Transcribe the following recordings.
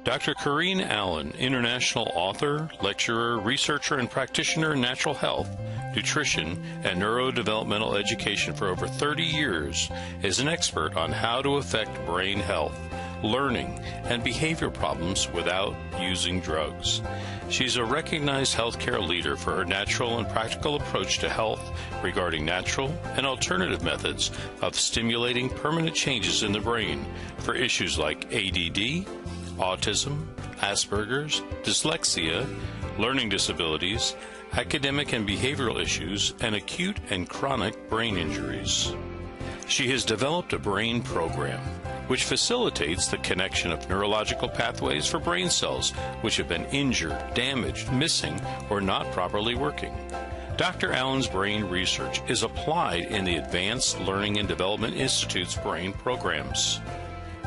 Dr. Corinne Allen, international author, lecturer, researcher, and practitioner in natural health, nutrition, and neurodevelopmental education for over 30 years, is an expert on how to affect brain health, learning, and behavior problems without using drugs. She's a recognized healthcare leader for her natural and practical approach to health regarding natural and alternative methods of stimulating permanent changes in the brain for issues like ADD, autism, Aspergers, dyslexia, learning disabilities, academic and behavioral issues, and acute and chronic brain injuries. She has developed a brain program which facilitates the connection of neurological pathways for brain cells which have been injured, damaged, missing, or not properly working. Dr. Allen's brain research is applied in the Advanced Learning and Development Institute's brain programs.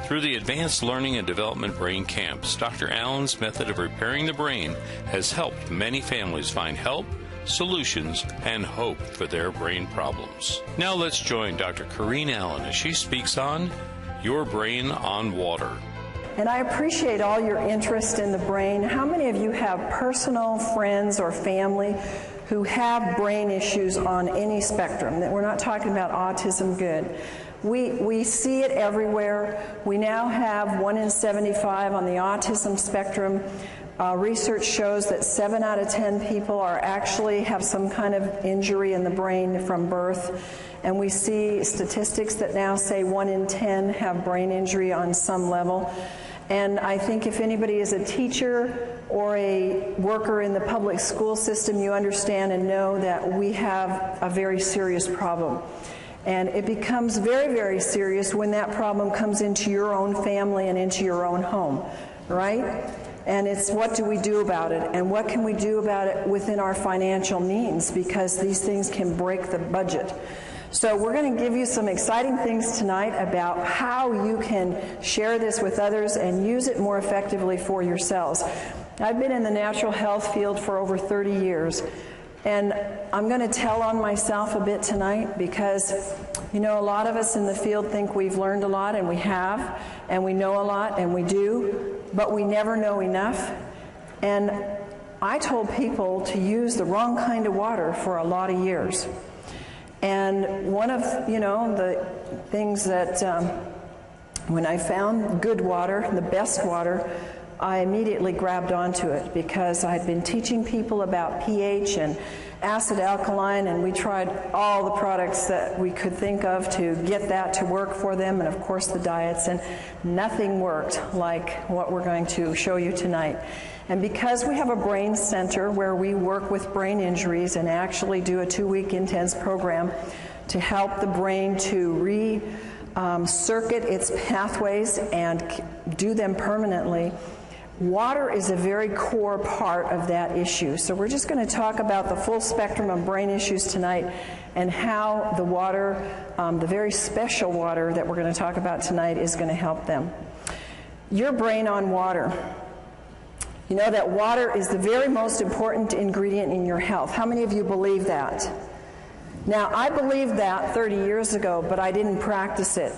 Through the Advanced Learning and Development Brain Camps, Dr. Allen's method of repairing the brain has helped many families find help, solutions, and hope for their brain problems. Now let's join Dr. Corinne Allen as she speaks on Your Brain on Water. And I appreciate all your interest in the brain. How many of you have personal friends or family who have brain issues on any spectrum? That we're not talking about autism, good. We see it everywhere. We now have 1 in 75 on the autism spectrum. Research shows that 7 out of 10 people actually have some kind of injury in the brain from birth. And we see statistics that now say 1 in 10 have brain injury on some level. And I think if anybody is a teacher or a worker in the public school system, you understand and know that we have a very serious problem. And it becomes very, very serious when that problem comes into your own family and into your own home, right? And it's what do we do about it? And what can we do about it within our financial means? Because these things can break the budget. So we're going to give you some exciting things tonight about how you can share this with others and use it more effectively for yourselves. I've been in the natural health field for over 30 years. And I'm going to tell on myself a bit tonight because, you know, a lot of us in the field think we've learned a lot, and we have, and we know a lot, and we do, but we never know enough. And I told people to use the wrong kind of water for a lot of years. And one of, you know, the things that when I found good water, the best water, I immediately grabbed onto it because I'd been teaching people about pH and acid alkaline, and we tried all the products that we could think of to get that to work for them, and of course the diets, and nothing worked like what we're going to show you tonight. And because we have a brain center where we work with brain injuries and actually do a 2-week intense program to help the brain to circuit its pathways and do them permanently, water is a very core part of that issue. So we're just going to talk about the full spectrum of brain issues tonight and how the water, the very special water that we're going to talk about tonight, is going to help them. Your brain on water. You know that water is the very most important ingredient in your health. How many of you believe that? Now, I believed that 30 years ago, but I didn't practice it.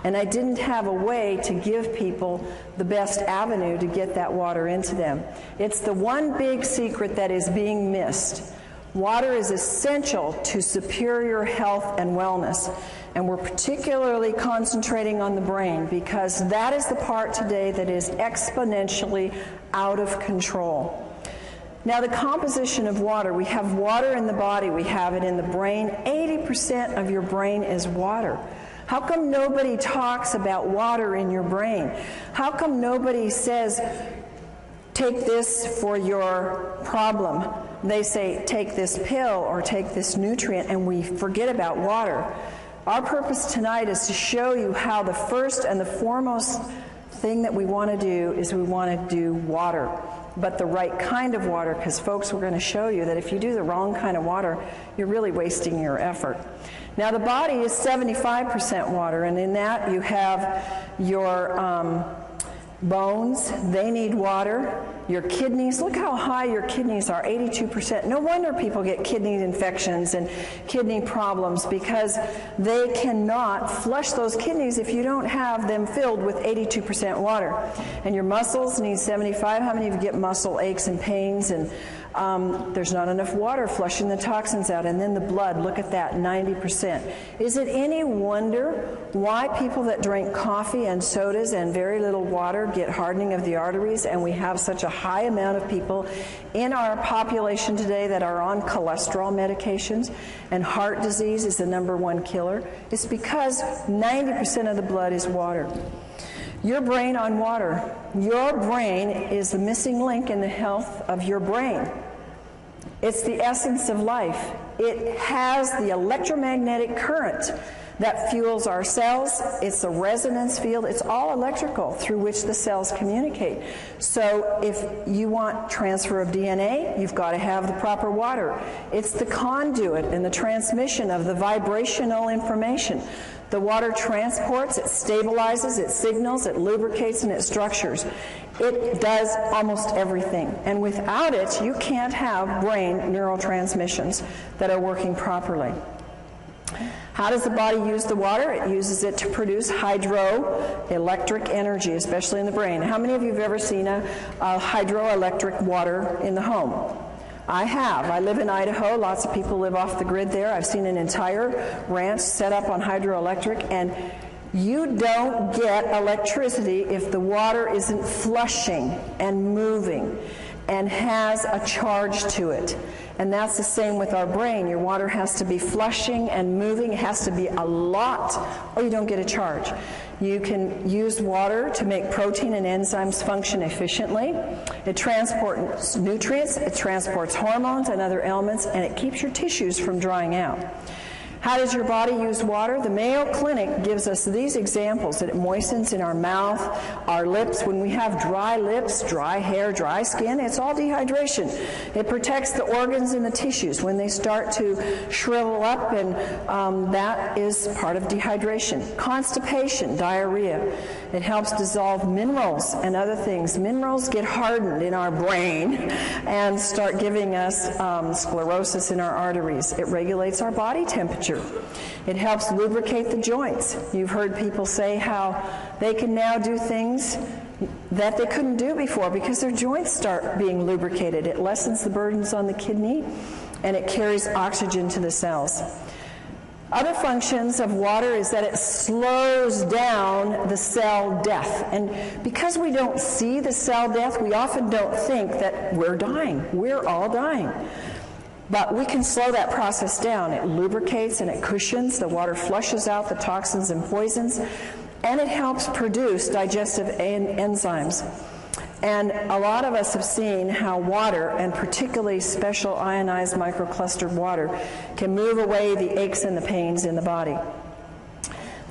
And I didn't have a way to give people the best avenue to get that water into them. It's the one big secret that is being missed. Water is essential to superior health and wellness. And we're particularly concentrating on the brain because that is the part today that is exponentially out of control. Now, the composition of water, we have water in the body, we have it in the brain. 80% of your brain is water. How come nobody talks about water in your brain? How come nobody says, take this for your problem? They say, take this pill or take this nutrient, and we forget about water. Our purpose tonight is to show you how the first and the foremost thing that we want to do is we want to do water, but the right kind of water, because folks, we're going to show you that if you do the wrong kind of water, you're really wasting your effort. Now, the body is 75% water, and in that you have your bones, they need water. Your kidneys, look how high your kidneys are, 82%. No wonder people get kidney infections and kidney problems, because they cannot flush those kidneys if you don't have them filled with 82% water. And your muscles need 75. How many of you get muscle aches and pains, and there's not enough water flushing the toxins out? And then the blood, look at that, 90%. Is it any wonder why people that drink coffee and sodas and very little water get hardening of the arteries, and we have such a high amount of people in our population today that are on cholesterol medications, and heart disease is the #1 killer? It's because 90% of the blood is water. Your brain on water. Your brain is the missing link in the health of your brain. It's the essence of life. It has the electromagnetic current that fuels our cells. It's the resonance field. It's all electrical through which the cells communicate. So if you want transfer of DNA, you've got to have the proper water. It's the conduit and the transmission of the vibrational information. The water transports, it stabilizes, it signals, it lubricates, and it structures. It does almost everything. And without it, you can't have brain neurotransmissions that are working properly. How does the body use the water? It uses it to produce hydroelectric energy, especially in the brain. How many of you have ever seen a hydroelectric water in the home? I have. I live in Idaho. Lots of people live off the grid there. I've seen an entire ranch set up on hydroelectric, and you don't get electricity if the water isn't flushing and moving and has a charge to it. And that's the same with our brain. Your water has to be flushing and moving. It has to be a lot, or you don't get a charge. You can use water to make protein and enzymes function efficiently. It transports nutrients, it transports hormones and other elements, and it keeps your tissues from drying out. How does your body use water? The Mayo Clinic gives us these examples, that it moistens in our mouth, our lips. When we have dry lips, dry hair, dry skin, it's all dehydration. It protects the organs and the tissues when they start to shrivel up, and that is part of dehydration. Constipation, diarrhea. It helps dissolve minerals and other things. Minerals get hardened in our brain and start giving us sclerosis in our arteries. It regulates our body temperature. It helps lubricate the joints. You've heard people say how they can now do things that they couldn't do before because their joints start being lubricated. It lessens the burdens on the kidney, and it carries oxygen to the cells. Other functions of water is that it slows down the cell death. And because we don't see the cell death, we often don't think that we're dying. We're all dying. But we can slow that process down. It lubricates and it cushions. The water flushes out the toxins and poisons, and it helps produce digestive enzymes. And a lot of us have seen how water, and particularly special ionized microclustered water, can move away the aches and the pains in the body.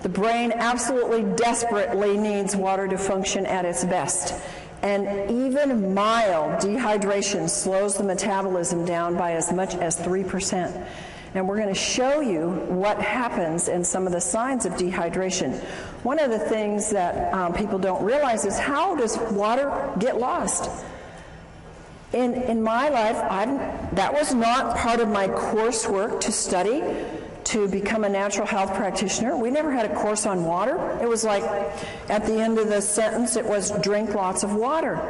The brain absolutely desperately needs water to function at its best. And even mild dehydration slows the metabolism down by as much as 3%. And we're going to show you what happens and some of the signs of dehydration. One of the things that people don't realize is, how does water get lost? In my life, that was not part of my coursework to study to become a natural health practitioner. We never had a course on water. It was like, at the end of the sentence, it was drink lots of water.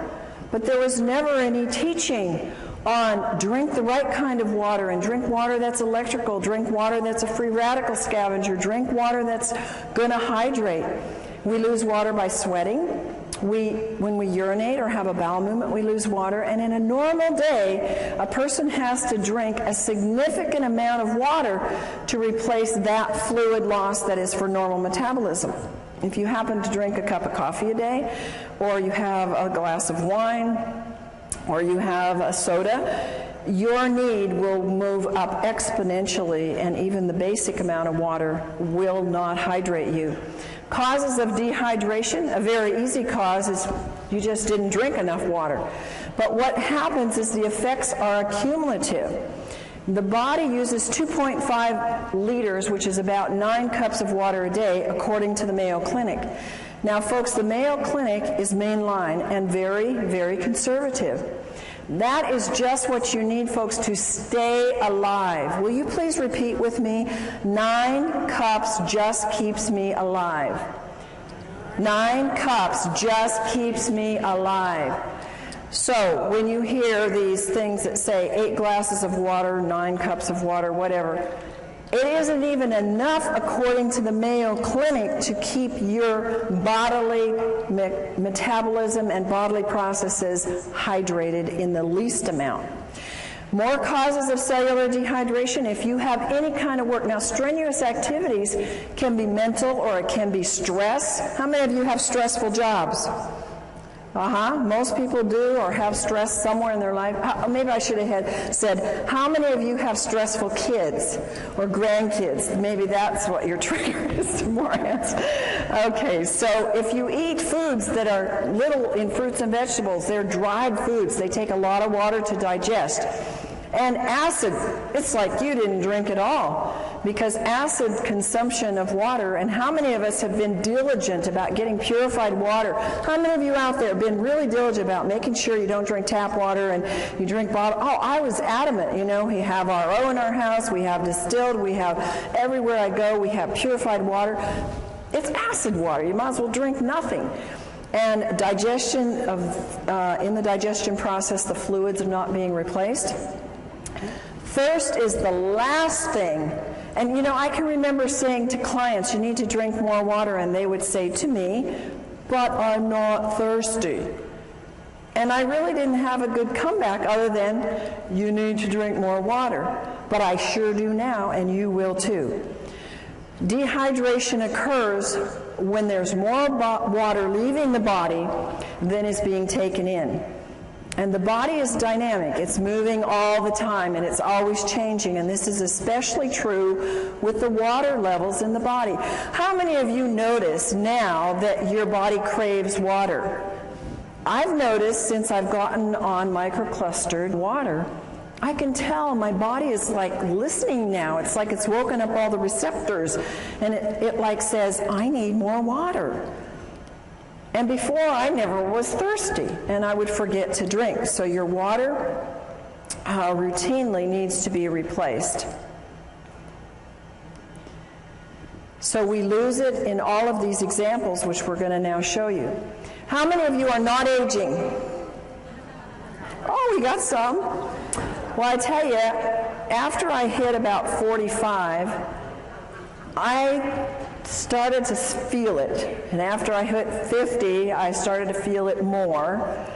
But there was never any teaching on drink the right kind of water, and drink water that's electrical, drink water that's a free radical scavenger, drink water that's going to hydrate. We lose water by sweating. When we urinate or have a bowel movement, we lose water. And in a normal day, a person has to drink a significant amount of water to replace that fluid loss that is for normal metabolism. If you happen to drink a cup of coffee a day, or you have a glass of wine, or you have a soda, your need will move up exponentially, and even the basic amount of water will not hydrate you. Causes of dehydration, a very easy cause is you just didn't drink enough water. But what happens is the effects are accumulative. The body uses 2.5 liters, which is about 9 cups of water a day, according to the Mayo Clinic. Now, folks, the Mayo Clinic is mainline and very, very conservative. That is just what you need, folks, to stay alive. Will you please repeat with me? 9 cups just keeps me alive. 9 cups just keeps me alive. So when you hear these things that say 8 glasses of water, 9 cups of water, whatever, it isn't even enough, according to the Mayo Clinic, to keep your bodily metabolism and bodily processes hydrated in the least amount. More causes of cellular dehydration if you have any kind of work. Now, strenuous activities can be mental or it can be stress. How many of you have stressful jobs? Most people do or have stress somewhere in their life. Maybe I should have said, how many of you have stressful kids or grandkids? Maybe that's what your trigger is to more hands. Okay, so if you eat foods that are little in fruits and vegetables, they're dried foods. They take a lot of water to digest. And acid, it's like you didn't drink at all, because acid consumption of water, and how many of us have been diligent about getting purified water? How many of you out there have been really diligent about making sure you don't drink tap water and you drink bottled? Oh, I was adamant, you know, we have RO in our house, we have distilled, we have everywhere I go, we have purified water. It's acid water, you might as well drink nothing. And digestion of, in the digestion process, the fluids are not being replaced. Thirst is the last thing. And you know, I can remember saying to clients, you need to drink more water, and they would say to me, but I'm not thirsty. And I really didn't have a good comeback other than, you need to drink more water. But I sure do now, and you will too. Dehydration occurs when there's more water leaving the body than is being taken in. And the body is dynamic. It's moving all the time, and it's always changing. And this is especially true with the water levels in the body. How many of you notice now that your body craves water? I've noticed since I've gotten on microclustered water, I can tell my body is like listening now. It's like it's woken up all the receptors, and it like says, I need more water. And before, I never was thirsty, and I would forget to drink. So your water routinely needs to be replaced. So we lose it in all of these examples, which we're going to now show you. How many of you are not aging? Oh, we got some. Well, I tell you, after I hit about 45, I started to feel it. And after I hit 50, I started to feel it more.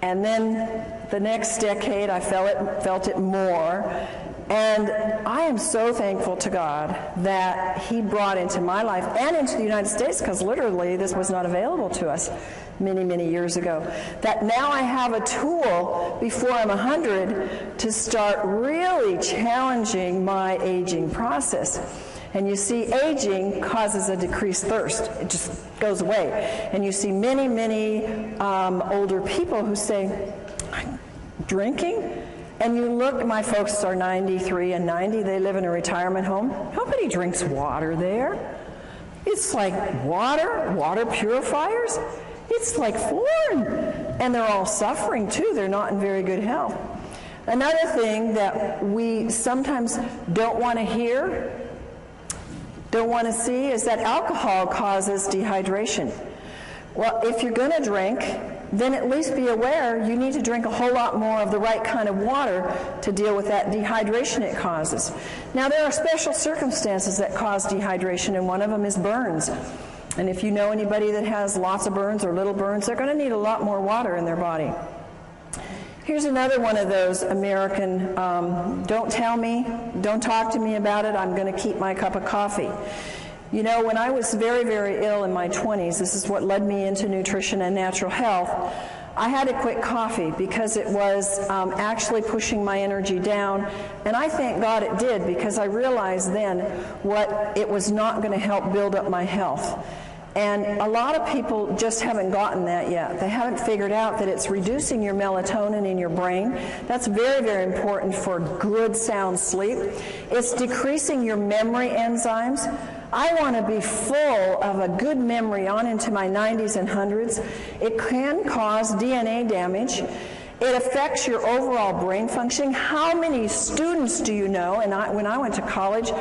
And then the next decade, I felt it more. And I am so thankful to God that He brought into my life and into the United States, because literally this was not available to us many, many years ago, that now I have a tool before I'm 100 to start really challenging my aging process. And you see, aging causes a decreased thirst. It just goes away. And you see many, many older people who say, I'm drinking? And you look, my folks are 93 and 90. They live in a retirement home. Nobody drinks water there. It's like water purifiers. It's like foreign. And they're all suffering, too. They're not in very good health. Another thing that we sometimes don't want to hear, don't want to see, is that alcohol causes dehydration. Well, if you're going to drink, then at least be aware you need to drink a whole lot more of the right kind of water to deal with that dehydration it causes. Now, there are special circumstances that cause dehydration, and one of them is burns. And if you know anybody that has lots of burns or little burns, they're going to need a lot more water in their body. Here's another one of those American, don't tell me, don't talk to me about it, I'm going to keep my cup of coffee. You know, when I was very, very ill in my 20s, this is what led me into nutrition and natural health, I had to quit coffee because it was actually pushing my energy down. And I thank God it did, because I realized then what it was not going to help build up my health. And a lot of people just haven't gotten that yet. They haven't figured out that it's reducing your melatonin in your brain. That's very, very important for good, sound sleep. It's decreasing your memory enzymes. I want to be full of a good memory on into my 90s and 100s. It can cause DNA damage. It affects your overall brain functioning. How many students do you know? And when I went to college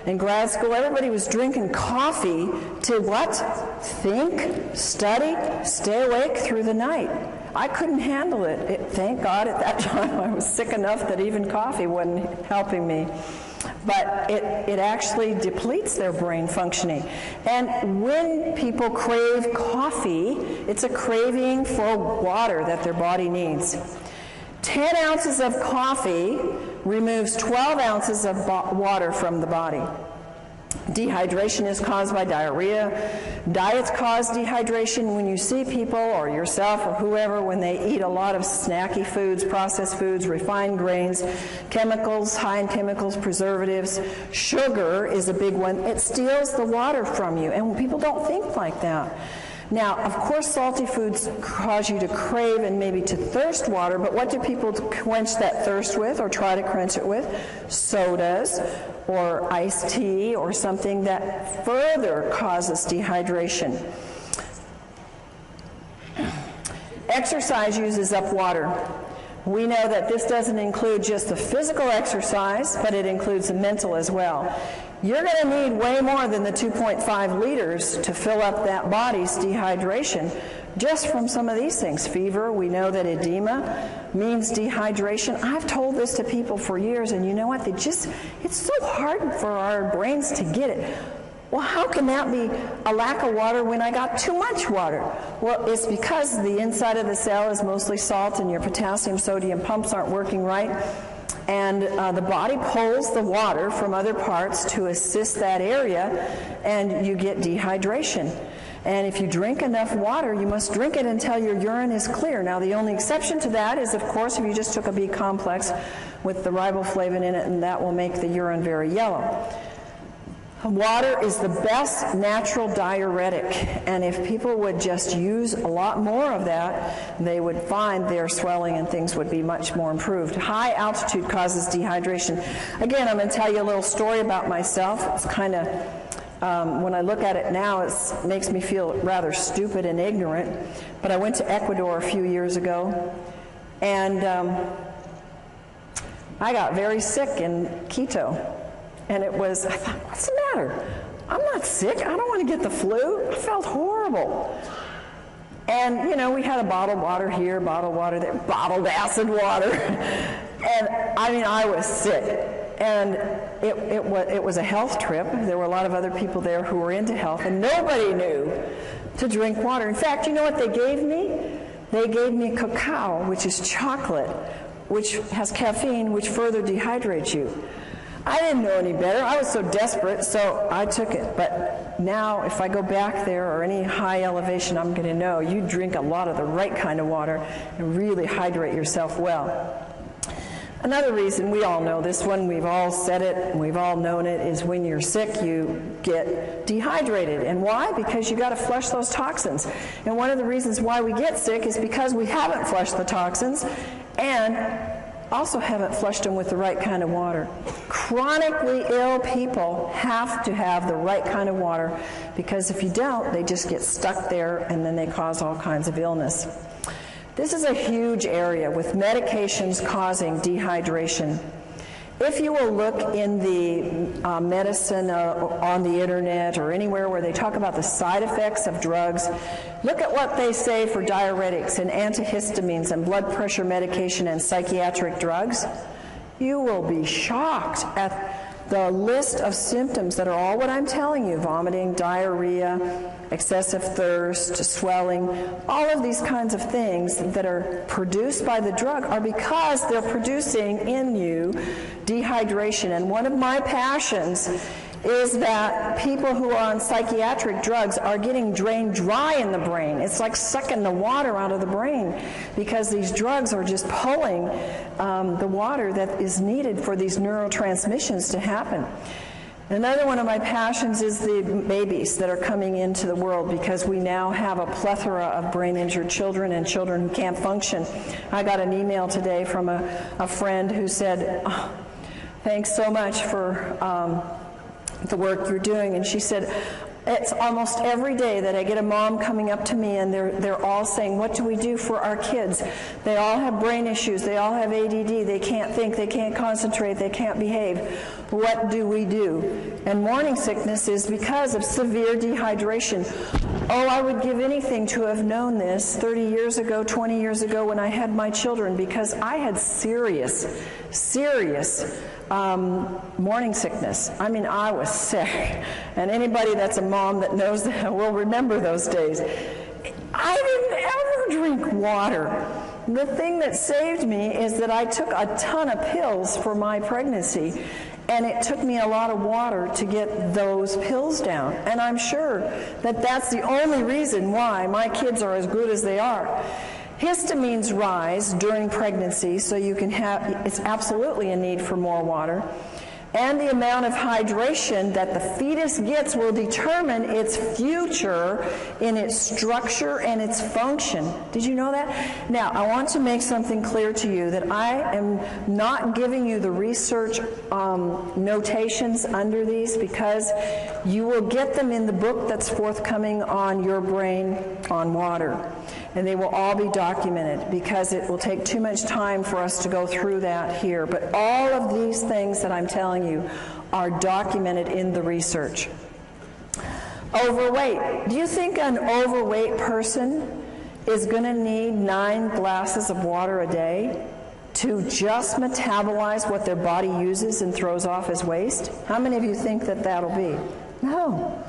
and grad school, everybody was drinking coffee to what? Think, study, stay awake through the night. I couldn't handle it. Thank God at that time I was sick enough that even coffee wasn't helping me. But it actually depletes their brain functioning. And when people crave coffee, it's a craving for water that their body needs. 10 ounces of coffee removes 12 ounces of water from the body. Dehydration is caused by diarrhea. Diets cause dehydration. When you see people or yourself or whoever, when they eat a lot of snacky foods, processed foods, refined grains, chemicals, high in chemicals, preservatives, sugar is a big one. It steals the water from you, and people don't think like that. Now, of course, salty foods cause you to crave and maybe to thirst water, but what do people quench that thirst with or try to quench it with? Sodas or iced tea or something that further causes dehydration. Exercise uses up water. We know that this doesn't include just the physical exercise, but it includes the mental as well. You're going to need way more than the 2.5 liters to fill up that body's dehydration just from some of these things. Fever, we know that edema means dehydration. I've told this to people for years, and you know what? It's so hard for our brains to get it. Well, how can that be a lack of water when I got too much water? Well, it's because the inside of the cell is mostly salt and your potassium, sodium pumps aren't working right. And the body pulls the water from other parts to assist that area, and you get dehydration. And if you drink enough water, you must drink it until your urine is clear. Now, the only exception to that is, of course, if you just took a B complex with the riboflavin in it, and that will make the urine very yellow. Water is the best natural diuretic, and if people would just use a lot more of that, they would find their swelling and things would be much more improved. High altitude causes dehydration. Again, I'm going to tell you a little story about myself. It's kind of, when I look at it now, it makes me feel rather stupid and ignorant, but I went to Ecuador a few years ago, and I got very sick in Quito. And I thought, what's the matter? I'm not sick. I don't want to get the flu. I felt horrible. And, you know, we had a bottled water here, bottled water there, bottled acid water. And, I mean, I was sick. And it was a health trip. There were a lot of other people there who were into health, and nobody knew to drink water. In fact, you know what they gave me? They gave me cacao, which is chocolate, which has caffeine, which further dehydrates you. I didn't know any better. I was so desperate, so I took it. But now, if I go back there or any high elevation, I'm going to know you drink a lot of the right kind of water and really hydrate yourself well. Another reason, we all know this one, we've all said it, and we've all known it, is when you're sick, you get dehydrated. And why? Because you got to flush those toxins. And one of the reasons why we get sick is because we haven't flushed the toxins, and also haven't flushed them with the right kind of water. Chronically ill people have to have the right kind of water, because if you don't, they just get stuck there and then they cause all kinds of illness. This is a huge area with medications causing dehydration. If you will look in the medicine on the internet or anywhere where they talk about the side effects of drugs, look at what they say for diuretics and antihistamines and blood pressure medication and psychiatric drugs. You will be shocked at the list of symptoms that are all what I'm telling you: vomiting, diarrhea, excessive thirst, swelling. All of these kinds of things that are produced by the drug are because they're producing in you dehydration. And one of my passions is that people who are on psychiatric drugs are getting drained dry in the brain. It's like sucking the water out of the brain, because these drugs are just pulling the water that is needed for these neurotransmissions to happen. Another one of my passions is the babies that are coming into the world, because we now have a plethora of brain-injured children and children who can't function. I got an email today from a friend who said, "Oh, thanks so much for the work you're doing. And she said, it's almost every day that I get a mom coming up to me and they're all saying, what do we do for our kids? They all have brain issues. They all have ADD. They can't think. They can't concentrate. They can't behave. What do we do? And morning sickness is because of severe dehydration. Oh, I would give anything to have known this 30 years ago, 20 years ago when I had my children, because I had serious morning sickness. I mean, I was sick. And anybody that's a mom that knows that will remember those days. I didn't ever drink water. The thing that saved me is that I took a ton of pills for my pregnancy, and it took me a lot of water to get those pills down. And I'm sure that that's the only reason why my kids are as good as they are. Histamines rise during pregnancy, so you can have, it's absolutely a need for more water. And the amount of hydration that the fetus gets will determine its future in its structure and its function. Did you know that? Now, I want to make something clear to you that I am not giving you the research notations under these, because you will get them in the book that's forthcoming on Your Brain on Water. And they will all be documented, because it will take too much time for us to go through that here. But all of these things that I'm telling you are documented in the research. Overweight. Do you think an overweight person is going to need 9 glasses of water a day to just metabolize what their body uses and throws off as waste? How many of you think that that'll be? No.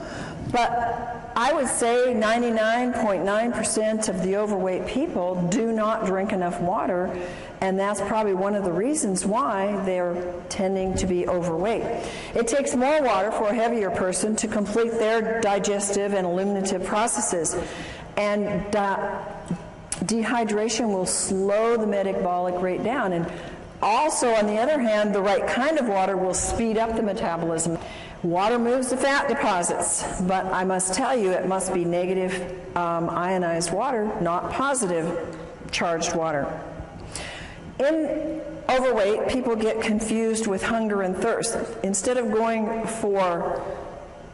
But I would say 99.9% of the overweight people do not drink enough water, and that's probably one of the reasons why they're tending to be overweight. It takes more water for a heavier person to complete their digestive and eliminative processes, and dehydration will slow the metabolic rate down. And also, on the other hand, the right kind of water will speed up the metabolism. Water moves the fat deposits, but I must tell you, it must be negative ionized water, not positive charged water. In overweight, people get confused with hunger and thirst. Instead of going for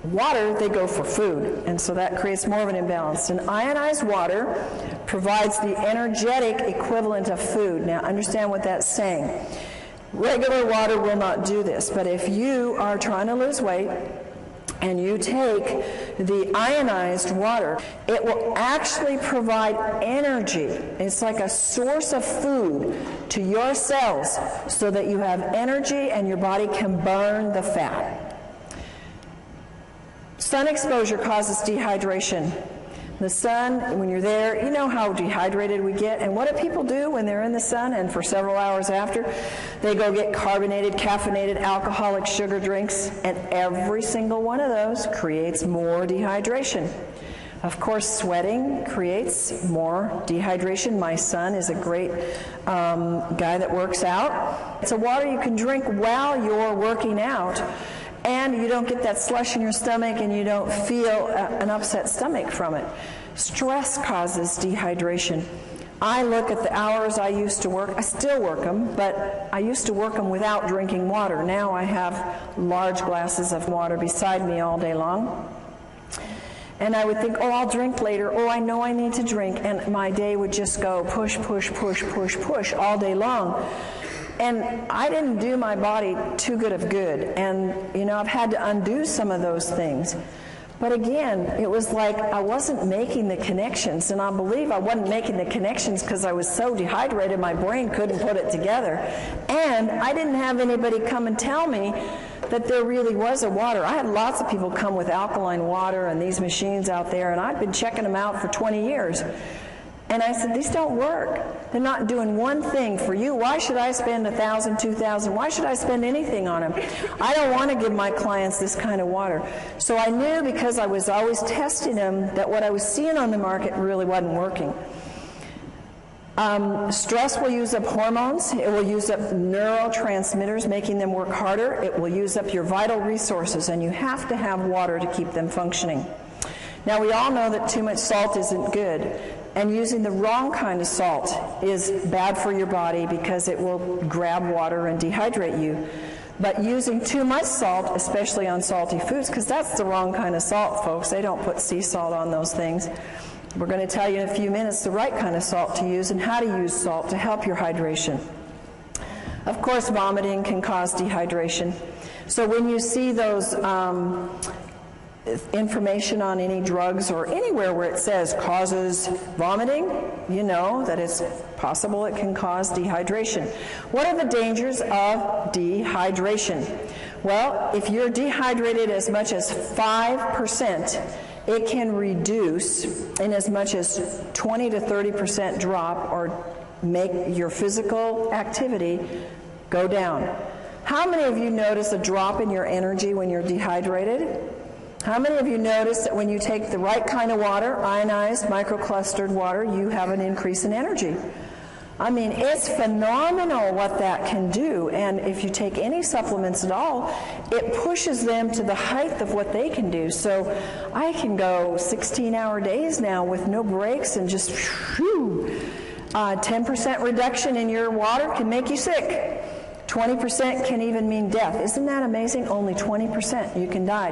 water, they go for food, and so that creates more of an imbalance. And ionized water provides the energetic equivalent of food. Now, understand what that's saying. Regular water will not do this, but if you are trying to lose weight and you take the ionized water, it will actually provide energy. It's like a source of food to your cells so that you have energy and your body can burn the fat. Sun exposure causes dehydration. The sun, when you're there, you know how dehydrated we get. And what do people do when they're in the sun and for several hours after? They go get carbonated, caffeinated, alcoholic sugar drinks, and every single one of those creates more dehydration. Of course, sweating creates more dehydration. My son is a great guy that works out. It's a water you can drink while you're working out, and you don't get that slush in your stomach, and you don't feel an upset stomach from it. Stress causes dehydration. I look at the hours I used to work. I still work them, but I used to work them without drinking water. Now I have large glasses of water beside me all day long. And I would think, oh, I'll drink later. Oh, I know I need to drink. And my day would just go push, push, push, push, push all day long. And I didn't do my body too good of good. And, you know, I've had to undo some of those things. But again, it was like I wasn't making the connections. And I believe I wasn't making the connections because I was so dehydrated my brain couldn't put it together. And I didn't have anybody come and tell me that there really was a water. I had lots of people come with alkaline water and these machines out there, and I'd been checking them out for 20 years. And I said, these don't work. They're not doing one thing for you. Why should I spend $1,000, $2,000? Why should I spend anything on them? I don't want to give my clients this kind of water. So I knew, because I was always testing them, that what I was seeing on the market really wasn't working. Stress will use up hormones. It will use up neurotransmitters, making them work harder. It will use up your vital resources, and you have to have water to keep them functioning. Now, we all know that too much salt isn't good, and using the wrong kind of salt is bad for your body because it will grab water and dehydrate you. But using too much salt, especially on salty foods, because that's the wrong kind of salt, folks. They don't put sea salt on those things. We're going to tell you in a few minutes the right kind of salt to use and how to use salt to help your hydration. Of course, vomiting can cause dehydration. So when you see those information on any drugs or anywhere where it says causes vomiting, you know that it's possible it can cause dehydration. What are the dangers of dehydration? Well, if you're dehydrated as much as 5%, it can reduce in as much as 20 to 30% drop or make your physical activity go down. How many of you notice a drop in your energy when you're dehydrated? How many of you notice that when you take the right kind of water, ionized, microclustered water, you have an increase in energy? I mean, it's phenomenal what that can do, and if you take any supplements at all, it pushes them to the height of what they can do. So I can go 16-hour days now with no breaks and just, 10% reduction in your water can make you sick. 20% can even mean death. Isn't that amazing? Only 20% you can die.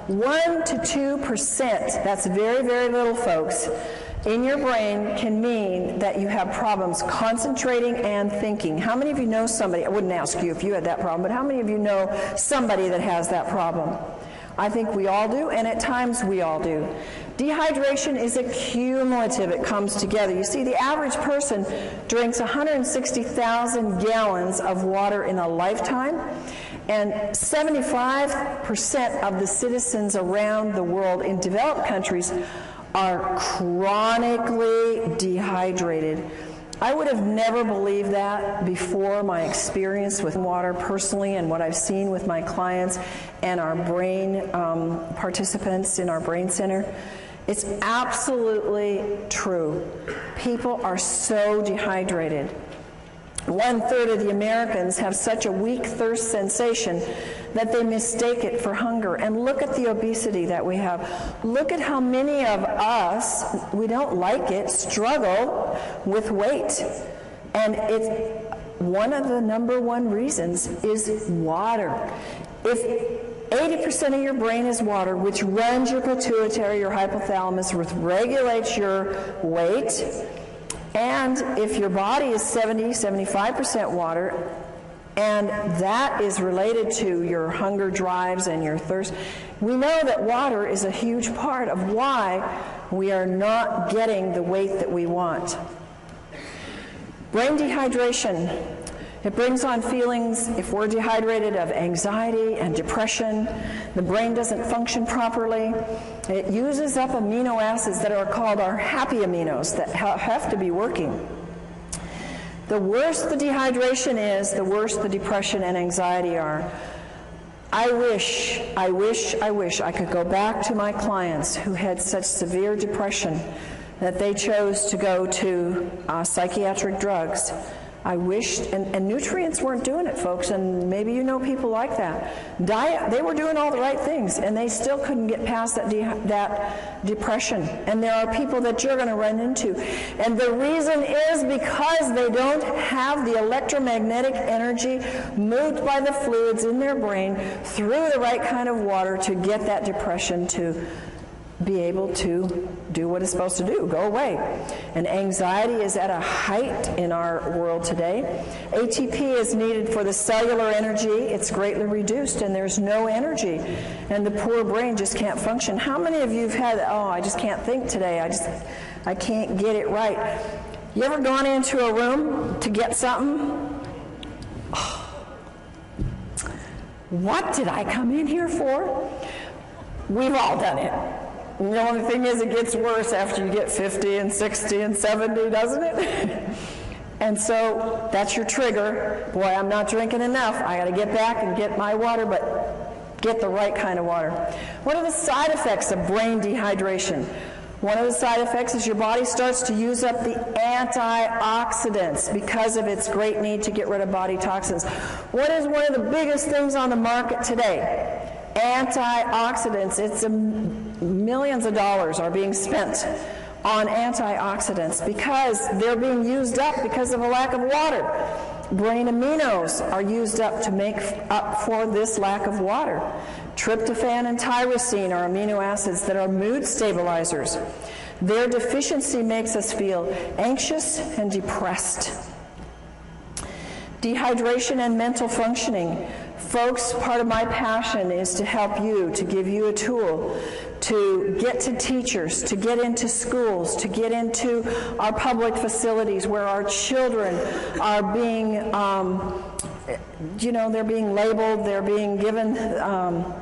1 to 2%, that's very, very little, folks, in your brain can mean that you have problems concentrating and thinking. How many of you know somebody, I wouldn't ask you if you had that problem, but how many of you know somebody that has that problem? I think we all do, and at times we all do. Dehydration is accumulative. It comes together. You see, the average person drinks 160,000 gallons of water in a lifetime, and 75% of the citizens around the world in developed countries are chronically dehydrated. I would have never believed that before my experience with water personally and what I've seen with my clients and our brain participants in our brain center. It's absolutely true. People are so dehydrated. 1/3 of the Americans have such a weak thirst sensation that they mistake it for hunger. And look at the obesity that we have. Look at how many of us, we don't like it, struggle with weight. And it's one of the number one reasons is water. If 80% of your brain is water, which runs your pituitary, your hypothalamus, which regulates your weight, and if your body is 70-75% water, and that is related to your hunger drives and your thirst, we know that water is a huge part of why we are not getting the weight that we want. Brain dehydration. It brings on feelings, if we're dehydrated, of anxiety and depression. The brain doesn't function properly. It uses up amino acids that are called our happy aminos that have to be working. The worse the dehydration is, the worse the depression and anxiety are. I wish I could go back to my clients who had such severe depression that they chose to go to psychiatric drugs. I wished, and nutrients weren't doing it, folks, and maybe you know people like that. Diet, they were doing all the right things, and they still couldn't get past that depression. And there are people that you're going to run into. And the reason is because they don't have the electromagnetic energy moved by the fluids in their brain through the right kind of water to get that depression to be able to do what it's supposed to do, go away. And anxiety is at a height in our world today. ATP is needed for the cellular energy. It's greatly reduced, and there's no energy. And the poor brain just can't function. How many of you have had, I just can't think today. I can't get it right. You ever gone into a room to get something? What did I come in here for? We've all done it. The only thing is it gets worse after you get 50 and 60 and 70, doesn't it? And so that's your trigger. Boy, I'm not drinking enough. I got to get back and get my water, but get the right kind of water. What are the side effects of brain dehydration? One of the side effects is your body starts to use up the antioxidants because of its great need to get rid of body toxins. What is one of the biggest things on the market today? Antioxidants. It's millions of dollars are being spent on antioxidants because they're being used up because of a lack of water. Brain aminos are used up to make up for this lack of water. Tryptophan and tyrosine are amino acids that are mood stabilizers. Their deficiency makes us feel anxious and depressed. Dehydration and mental functioning. Folks, part of my passion is to help you, to give you a tool to get to teachers, to get into schools, to get into our public facilities where our children are being, they're being labeled, they're being given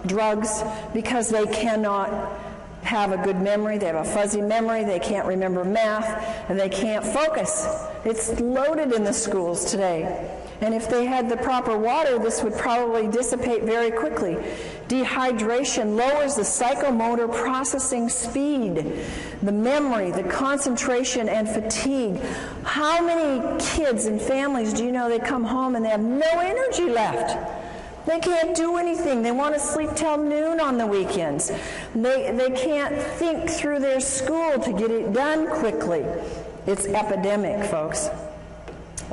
drugs because they cannot have a good memory, they have a fuzzy memory, they can't remember math, and they can't focus. It's loaded in the schools today. And if they had the proper water, this would probably dissipate very quickly. Dehydration lowers the psychomotor processing speed, the memory, the concentration, and fatigue. How many kids and families do you know they come home and they have no energy left? They can't do anything. They want to sleep till noon on the weekends. They can't think through their school to get it done quickly. It's epidemic, folks.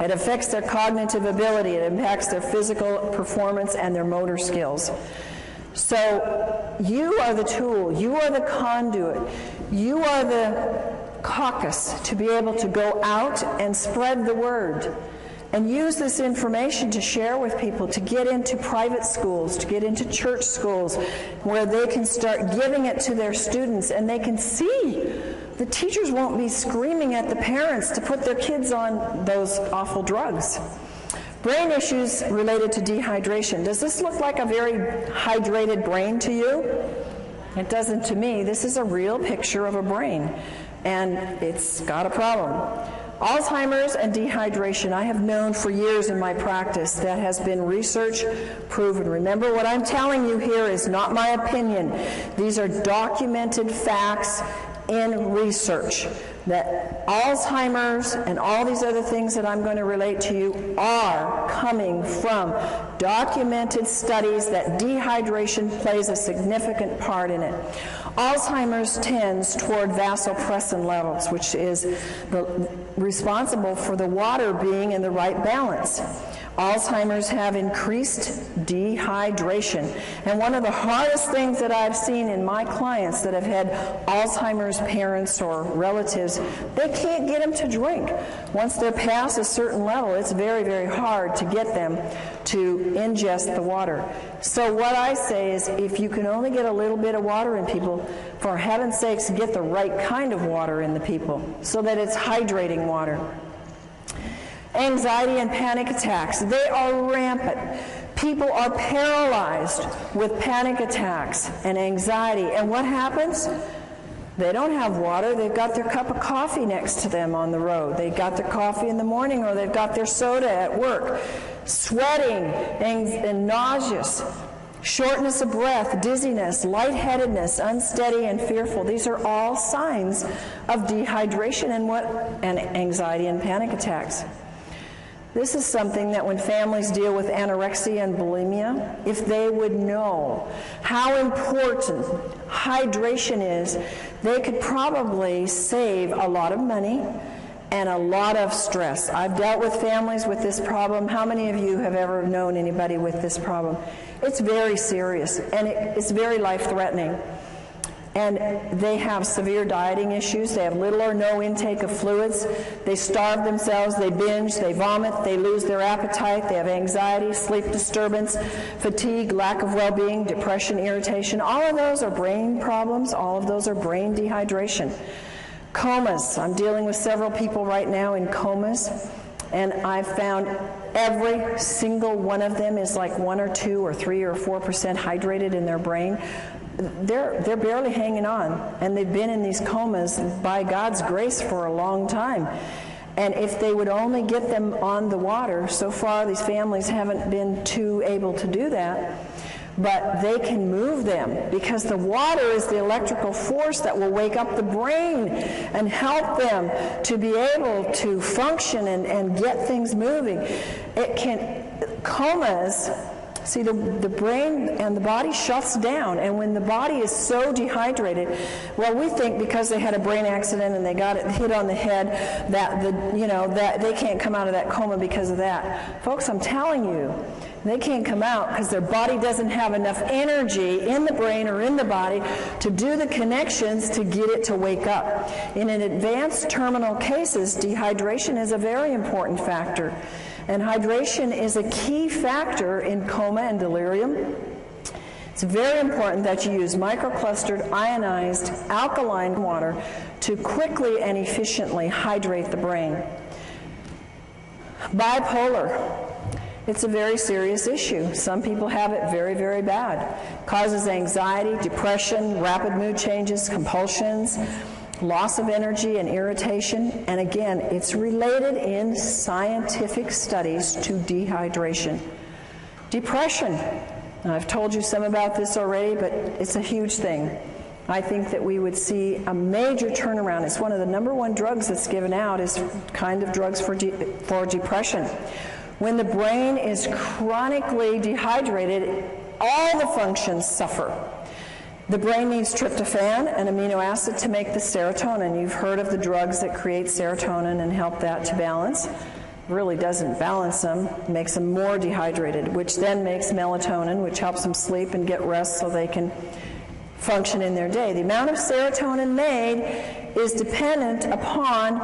It affects their cognitive ability. It impacts their physical performance and their motor skills. So you are the tool. You are the conduit. You are the caucus to be able to go out and spread the word and use this information to share with people, to get into private schools, to get into church schools where they can start giving it to their students and they can see. The teachers won't be screaming at the parents to put their kids on those awful drugs. Brain issues related to dehydration. Does this look like a very hydrated brain to you? It doesn't to me. This is a real picture of a brain, and it's got a problem. Alzheimer's and dehydration, I have known for years in my practice. That has been research proven. Remember, what I'm telling you here is not my opinion. These are documented facts in research that Alzheimer's and all these other things that I'm going to relate to you are coming from documented studies that dehydration plays a significant part in it. Alzheimer's tends toward vasopressin levels, which is responsible for the water being in the right balance. Alzheimer's have increased dehydration. And one of the hardest things that I've seen in my clients that have had Alzheimer's parents or relatives, they can't get them to drink. Once they're past a certain level, it's very, very hard to get them to ingest the water. So what I say is, if you can only get a little bit of water in people, for heaven's sakes, get the right kind of water in the people so that it's hydrating water. Anxiety and panic attacks, they are rampant. People are paralyzed with panic attacks and anxiety. And what happens? They don't have water. They've got their cup of coffee next to them on the road. They've got their coffee in the morning, or they've got their soda at work. Sweating and nauseous, shortness of breath, dizziness, lightheadedness, unsteady and fearful. These are all signs of dehydration and anxiety and panic attacks. This is something that when families deal with anorexia and bulimia, if they would know how important hydration is, they could probably save a lot of money and a lot of stress. I've dealt with families with this problem. How many of you have ever known anybody with this problem? It's very serious, and it's very life-threatening. And they have severe dieting issues. They have little or no intake of fluids. They starve themselves. They binge. They vomit. They lose their appetite. They have anxiety, sleep disturbance, fatigue, lack of well-being, depression, irritation. All of those are brain problems. All of those are brain dehydration. Comas. I'm dealing with several people right now in comas. And I've found every single one of them is like 1 or 2 or 3 or 4% hydrated in their brain. They're barely hanging on, and they've been in these comas by God's grace for a long time. And if they would only get them on the water, so far these families haven't been too able to do that, but they can move them because the water is the electrical force that will wake up the brain and help them to be able to function and get things moving. Comas See, the brain and the body shuts down, and when the body is so dehydrated, well, we think because they had a brain accident and they got it hit on the head that that they can't come out of that coma because of that. Folks, I'm telling you, they can't come out because their body doesn't have enough energy in the brain or in the body to do the connections to get it to wake up. In an advanced terminal cases, dehydration is a very important factor. And hydration is a key factor in coma and delirium. It's very important that you use microclustered, ionized, alkaline water to quickly and efficiently hydrate the brain. Bipolar. It's a very serious issue. Some people have it very, very bad. Causes anxiety, depression, rapid mood changes, compulsions, loss of energy and irritation, and again, it's related in scientific studies to dehydration. Depression. I've told you some about this already, but it's a huge thing. I think that we would see a major turnaround. It's one of the number one drugs that's given out is kind of drugs for depression. When the brain is chronically dehydrated, all the functions suffer. The brain needs tryptophan, an amino acid, to make the serotonin. You've heard of the drugs that create serotonin and help that to balance. Really doesn't balance them, makes them more dehydrated, which then makes melatonin, which helps them sleep and get rest so they can function in their day. The amount of serotonin made is dependent upon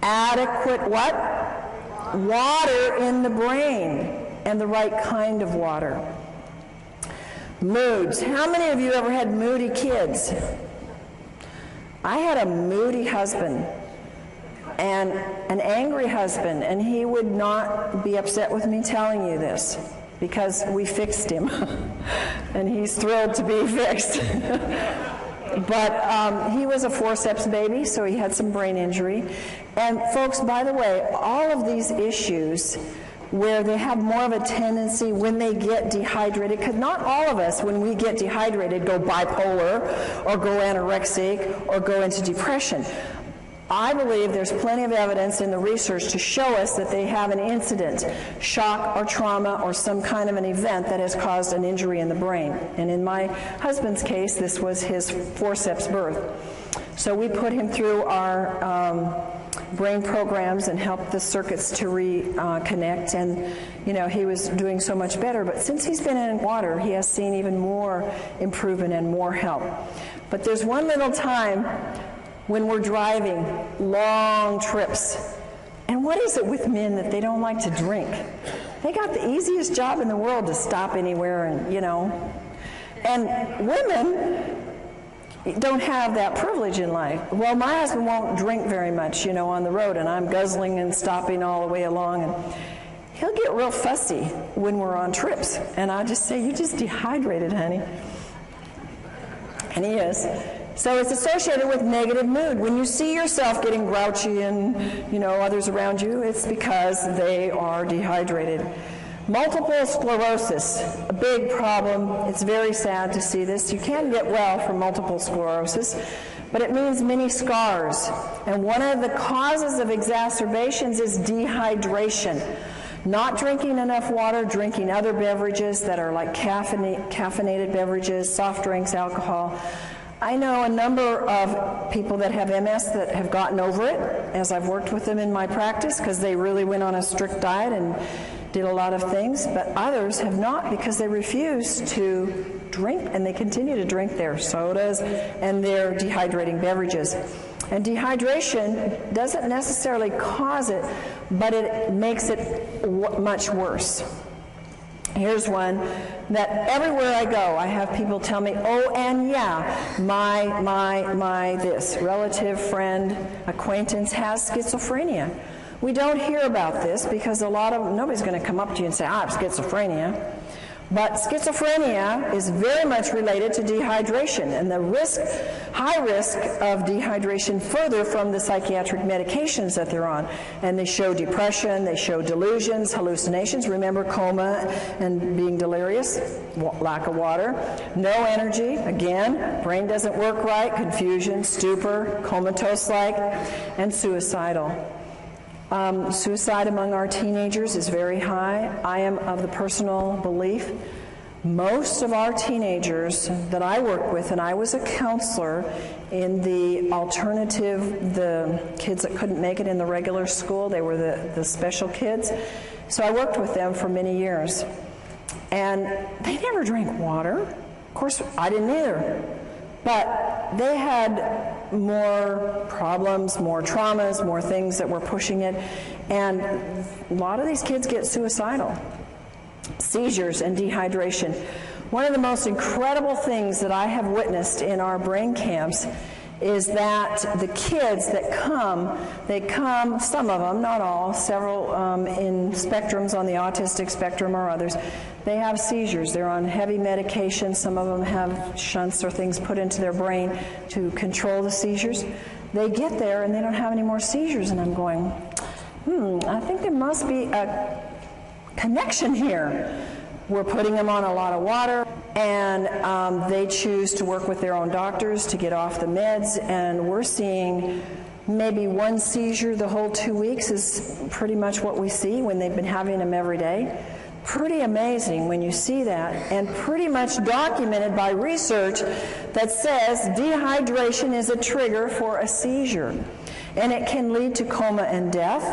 adequate what? Water in the brain, and the right kind of water. Moods. How many of you ever had moody kids? I had a moody husband and an angry husband, and he would not be upset with me telling you this because we fixed him and he's thrilled to be fixed. But he was a forceps baby, so he had some brain injury. And folks, by the way, all of these issues where they have more of a tendency when they get dehydrated, because not all of us, when we get dehydrated, go bipolar or go anorexic or go into depression. I believe there's plenty of evidence in the research to show us that they have an incident, shock or trauma or some kind of an event that has caused an injury in the brain. And in my husband's case, this was his forceps birth. So we put him through our brain programs and helped the circuits to reconnect, and he was doing so much better. But since he's been in water, he has seen even more improvement and more help. But there's one little time when we're driving long trips, and what is it with men that they don't like to drink? They got the easiest job in the world to stop anywhere, and women don't have that privilege in life. Well, my husband won't drink very much, on the road, and I'm guzzling and stopping all the way along, and he'll get real fussy when we're on trips, and I just say, "You just dehydrated, honey." And he is. So it's associated with negative mood. When you see yourself getting grouchy and, others around you, it's because they are dehydrated. Multiple sclerosis, a big problem. It's very sad to see this. You can get well from multiple sclerosis, but it means many scars. And one of the causes of exacerbations is dehydration. Not drinking enough water, drinking other beverages that are like caffeinated beverages, soft drinks, alcohol. I know a number of people that have MS that have gotten over it, as I've worked with them in my practice, because they really went on a strict diet and did a lot of things, but others have not because they refuse to drink, and they continue to drink their sodas and their dehydrating beverages. And dehydration doesn't necessarily cause it, but it makes it much worse. Here's one that everywhere I go, I have people tell me, "Oh, and yeah, my this relative, friend, acquaintance has schizophrenia." We don't hear about this because nobody's going to come up to you and say, "I have schizophrenia." But schizophrenia is very much related to dehydration, and the high risk of dehydration further from the psychiatric medications that they're on. And they show depression, they show delusions, hallucinations. Remember coma and being delirious, lack of water, no energy, again, brain doesn't work right, confusion, stupor, comatose-like, and suicidal. Suicide among our teenagers is very high. I am of the personal belief most of our teenagers that I work with, and I was a counselor in the alternative, the kids that couldn't make it in the regular school, they were the special kids. So I worked with them for many years. And they never drank water. Of course, I didn't either. But they had more problems, more traumas, more things that were pushing it. And a lot of these kids get suicidal. Seizures and dehydration. One of the most incredible things that I have witnessed in our brain camps is that the kids that come, they come, some of them, not all, several in spectrums on the autistic spectrum or others, they have seizures. They're on heavy medication. Some of them have shunts or things put into their brain to control the seizures. They get there and they don't have any more seizures, and I'm going, I think there must be a connection here. We're putting them on a lot of water, and they choose to work with their own doctors to get off the meds, and we're seeing maybe one seizure the whole 2 weeks is pretty much what we see when they've been having them every day. Pretty amazing when you see that, and pretty much documented by research that says dehydration is a trigger for a seizure, and it can lead to coma and death.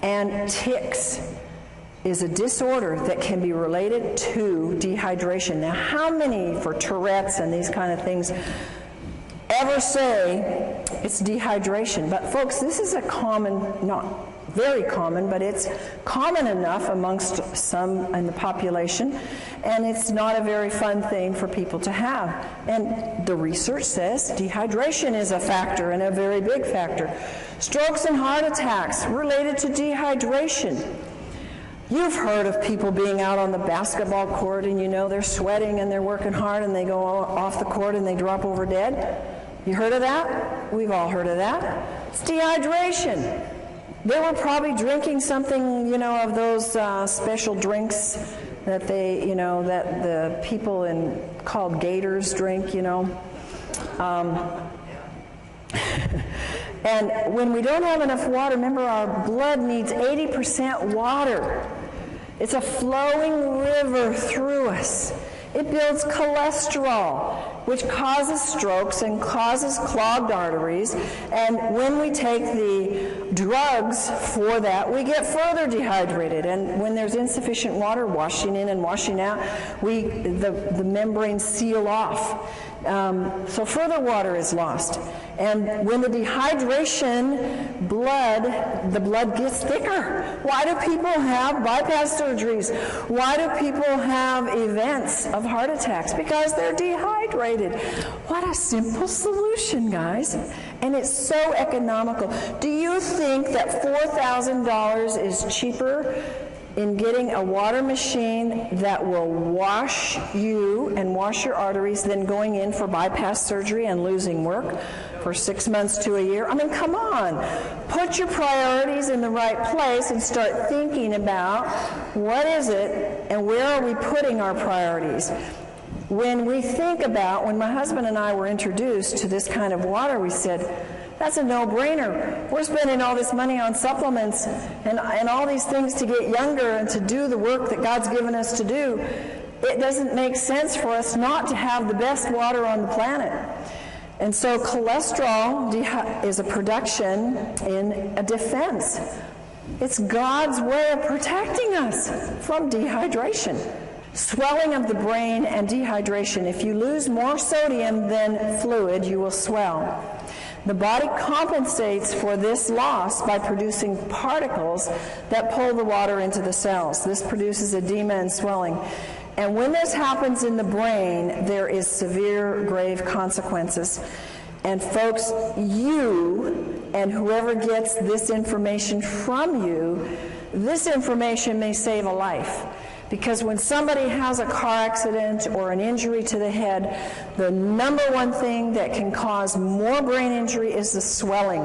And tics is a disorder that can be related to dehydration. Now, how many for Tourette's and these kind of things ever say it's dehydration? But folks, this is a common, not very common, but it's common enough amongst some in the population, and it's not a very fun thing for people to have. And the research says dehydration is a factor, and a very big factor. Strokes and heart attacks related to dehydration. You've heard of people being out on the basketball court and you know they're sweating and they're working hard and they go off the court and they drop over dead. You heard of that? We've all heard of that. It's dehydration. They were probably drinking something, of those special drinks that they, that the people called gators drink, And when we don't have enough water, remember our blood needs 80% water. It's a flowing river through us. It builds cholesterol, which causes strokes and causes clogged arteries. And when we take the drugs for that, we get further dehydrated. And when there's insufficient water washing in and washing out, the membranes seal off. So further water is lost. And when the dehydration, the blood gets thicker. Why do people have bypass surgeries? Why do people have events of heart attacks? Because they're dehydrated. What a simple solution, guys. And it's so economical. Do you think that $4,000 is cheaper in getting a water machine that will wash you and wash your arteries than going in for bypass surgery and losing work for 6 months to a year? I mean, come on. Put your priorities in the right place and start thinking about what is it and where are we putting our priorities. When we think about, when my husband and I were introduced to this kind of water, we said, that's a no-brainer. We're spending all this money on supplements and all these things to get younger and to do the work that God's given us to do. It doesn't make sense for us not to have the best water on the planet. And so cholesterol is a production in a defense. It's God's way of protecting us from dehydration. Swelling of the brain and dehydration. If you lose more sodium than fluid, you will swell. The body compensates for this loss by producing particles that pull the water into the cells. This produces edema and swelling. And when this happens in the brain, there is severe, grave consequences. And folks, you and whoever gets this information from you, this information may save a life. Because when somebody has a car accident or an injury to the head, the number one thing that can cause more brain injury is the swelling.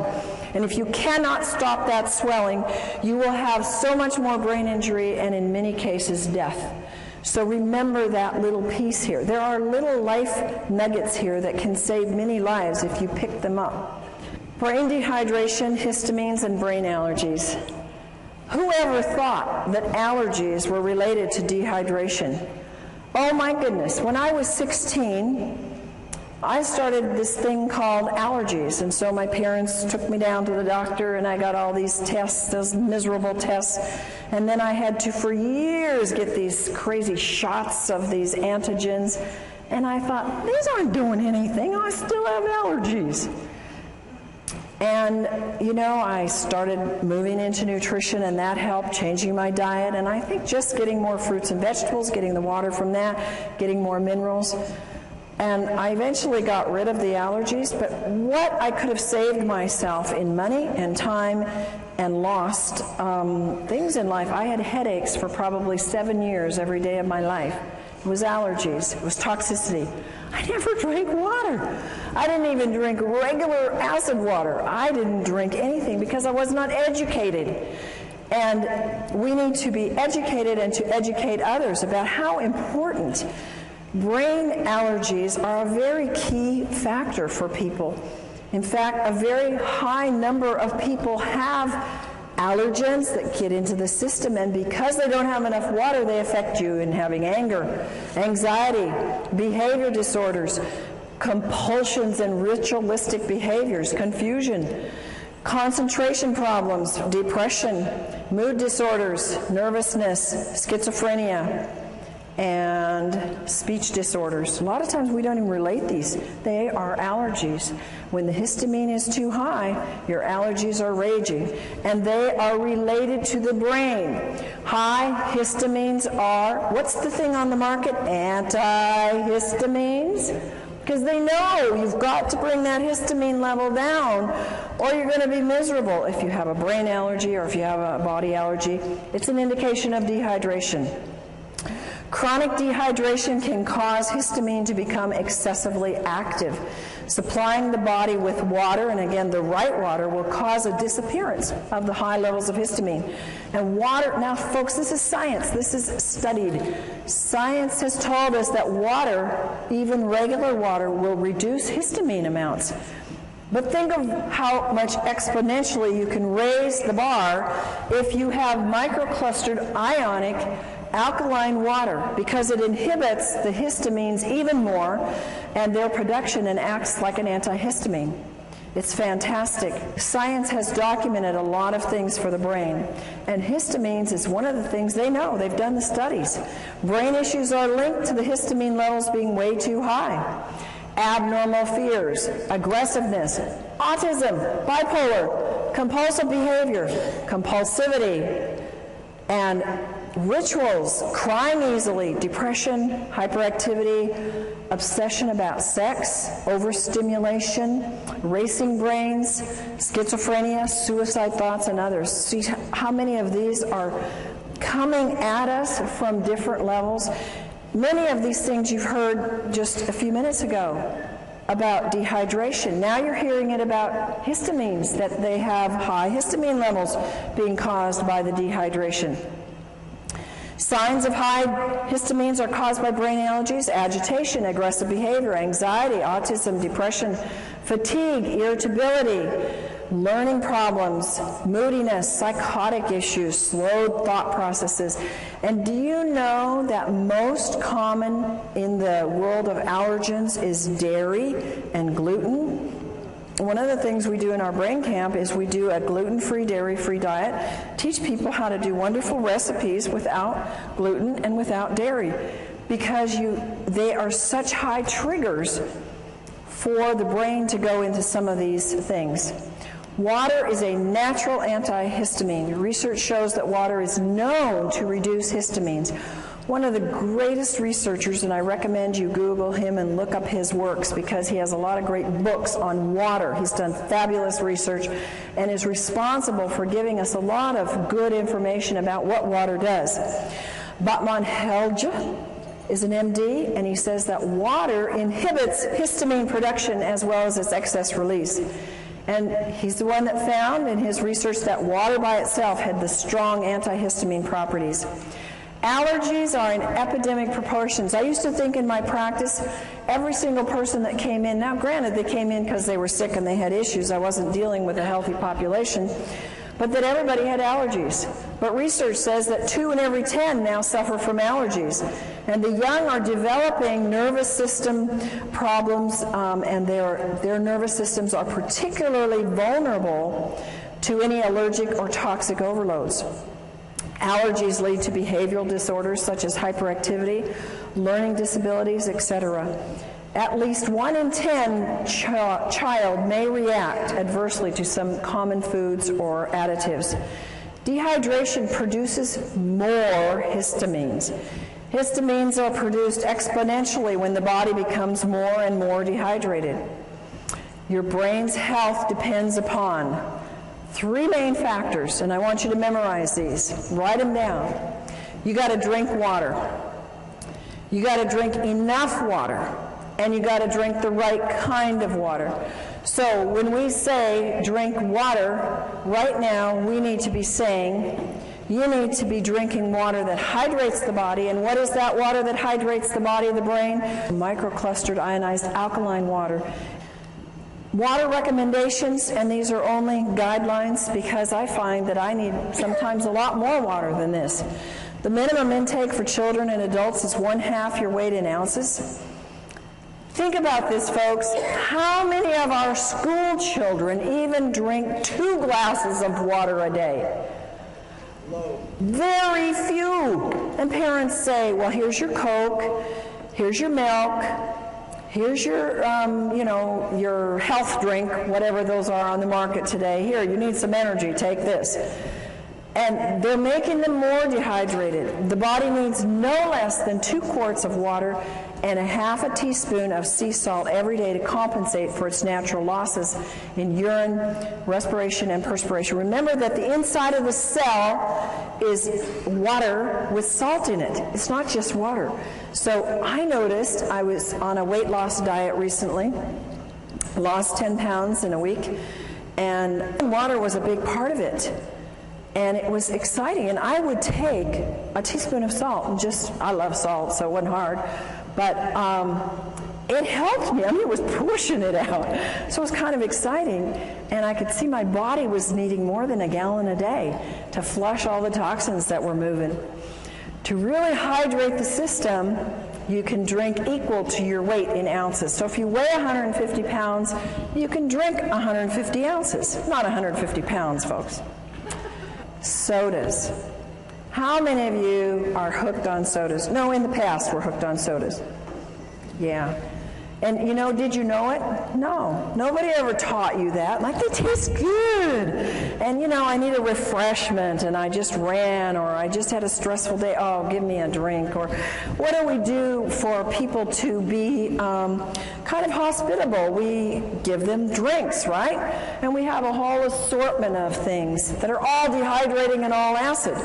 And if you cannot stop that swelling, you will have so much more brain injury and in many cases death. So remember that little piece here. There are little life nuggets here that can save many lives if you pick them up. Brain dehydration, histamines, and brain allergies. Whoever thought that allergies were related to dehydration? Oh my goodness, when I was 16, I started this thing called allergies, and so my parents took me down to the doctor and I got all these tests, those miserable tests, and then I had to for years get these crazy shots of these antigens, and I thought, these aren't doing anything, I still have allergies. And, you know, I started moving into nutrition, and that helped, changing my diet, and I think just getting more fruits and vegetables, getting the water from that, getting more minerals. And I eventually got rid of the allergies, but what I could have saved myself in money and time and lost things in life. I had headaches for probably 7 years every day of my life. It was allergies. It was toxicity. I never drank water. I didn't even drink regular acid water. I didn't drink anything because I was not educated. And we need to be educated and to educate others about how important brain allergies are a very key factor for people. In fact, a very high number of people have allergens that get into the system, and because they don't have enough water, they affect you in having anger, anxiety, behavior disorders, compulsions and ritualistic behaviors, confusion, concentration problems, depression, mood disorders, nervousness, schizophrenia, and speech disorders. A lot of times we don't even relate these. They are allergies. When the histamine is too high, your allergies are raging, and they are related to the brain. High histamines are, what's the thing on the market? Antihistamines. Because they know you've got to bring that histamine level down or you're going to be miserable. If you have a brain allergy or if you have a body allergy, it's an indication of dehydration. Chronic dehydration can cause histamine to become excessively active. Supplying the body with water, and again the right water, will cause a disappearance of the high levels of histamine. And water, now folks, this is science, this is studied. Science has told us that water, even regular water, will reduce histamine amounts. But think of how much exponentially you can raise the bar if you have microclustered ionic alkaline water, because it inhibits the histamines even more and their production and acts like an antihistamine. It's fantastic. Science has documented a lot of things for the brain, and histamines is one of the things they know. They've done the studies. Brain issues are linked to the histamine levels being way too high. Abnormal fears, aggressiveness, autism, bipolar, compulsive behavior, compulsivity, and rituals, crying easily, depression, hyperactivity, obsession about sex, overstimulation, racing brains, schizophrenia, suicide thoughts, and others. See how many of these are coming at us from different levels. Many of these things you've heard just a few minutes ago about dehydration. Now you're hearing it about histamines, that they have high histamine levels being caused by the dehydration. Signs of high histamines are caused by brain allergies: agitation, aggressive behavior, anxiety, autism, depression, fatigue, irritability, learning problems, moodiness, psychotic issues, slowed thought processes. And do you know that most common in the world of allergens is dairy and gluten? One of the things we do in our brain camp is we do a gluten-free, dairy-free diet, teach people how to do wonderful recipes without gluten and without dairy, because they are such high triggers for the brain to go into some of these things. Water is a natural antihistamine. Research shows that water is known to reduce histamines. One of the greatest researchers, and I recommend you Google him and look up his works because he has a lot of great books on water. He's done fabulous research and is responsible for giving us a lot of good information about what water does. Batman Helge is an MD, and he says that water inhibits histamine production as well as its excess release. And he's the one that found in his research that water by itself had the strong antihistamine properties. Allergies are in epidemic proportions. I used to think in my practice, every single person that came in, now granted they came in because they were sick and they had issues, I wasn't dealing with a healthy population, but that everybody had allergies. But research says that 2 in every 10 now suffer from allergies. And the young are developing nervous system problems, and their nervous systems are particularly vulnerable to any allergic or toxic overloads. Allergies lead to behavioral disorders such as hyperactivity, learning disabilities, etc. At least 1 in 10 child may react adversely to some common foods or additives. Dehydration produces more histamines. Histamines are produced exponentially when the body becomes more and more dehydrated. Your brain's health depends upon 3 main factors, and I want you to memorize these. Write them down. You got to drink water. You got to drink enough water. And you got to drink the right kind of water. So when we say drink water, right now we need to be saying you need to be drinking water that hydrates the body. And what is that water that hydrates the body of the brain? Microclustered ionized alkaline water. Water recommendations, and these are only guidelines because I find that I need sometimes a lot more water than this. The minimum intake for children and adults is 1/2 your weight in ounces. Think about this, folks. How many of our school children even drink 2 glasses of water a day? Very few. And parents say, well, here's your Coke, here's your milk, here's your, your health drink, whatever those are on the market today. Here, you need some energy, take this. And they're making them more dehydrated. The body needs no less than 2 quarts of water and 1/2 teaspoon of sea salt every day to compensate for its natural losses in urine, respiration, and perspiration. Remember that the inside of the cell is water with salt in it. It's not just water. So I noticed, I was on a weight loss diet recently, lost 10 pounds in a week, and water was a big part of it. And it was exciting, and I would take a teaspoon of salt, and I love salt, so it wasn't hard, but it helped me. I mean, it was pushing it out. So it was kind of exciting, and I could see my body was needing more than a gallon a day to flush all the toxins that were moving. To really hydrate the system, you can drink equal to your weight in ounces. So if you weigh 150 pounds, you can drink 150 ounces, not 150 pounds, folks. Sodas. How many of you are hooked on sodas? No, in the past were hooked on sodas. Yeah. And did you know it? No. Nobody ever taught you that. Like, they taste good. And I need a refreshment, and I just ran, or I just had a stressful day. Oh, give me a drink. Or what do we do for people to be kind of hospitable? We give them drinks, right? And we have a whole assortment of things that are all dehydrating and all acid.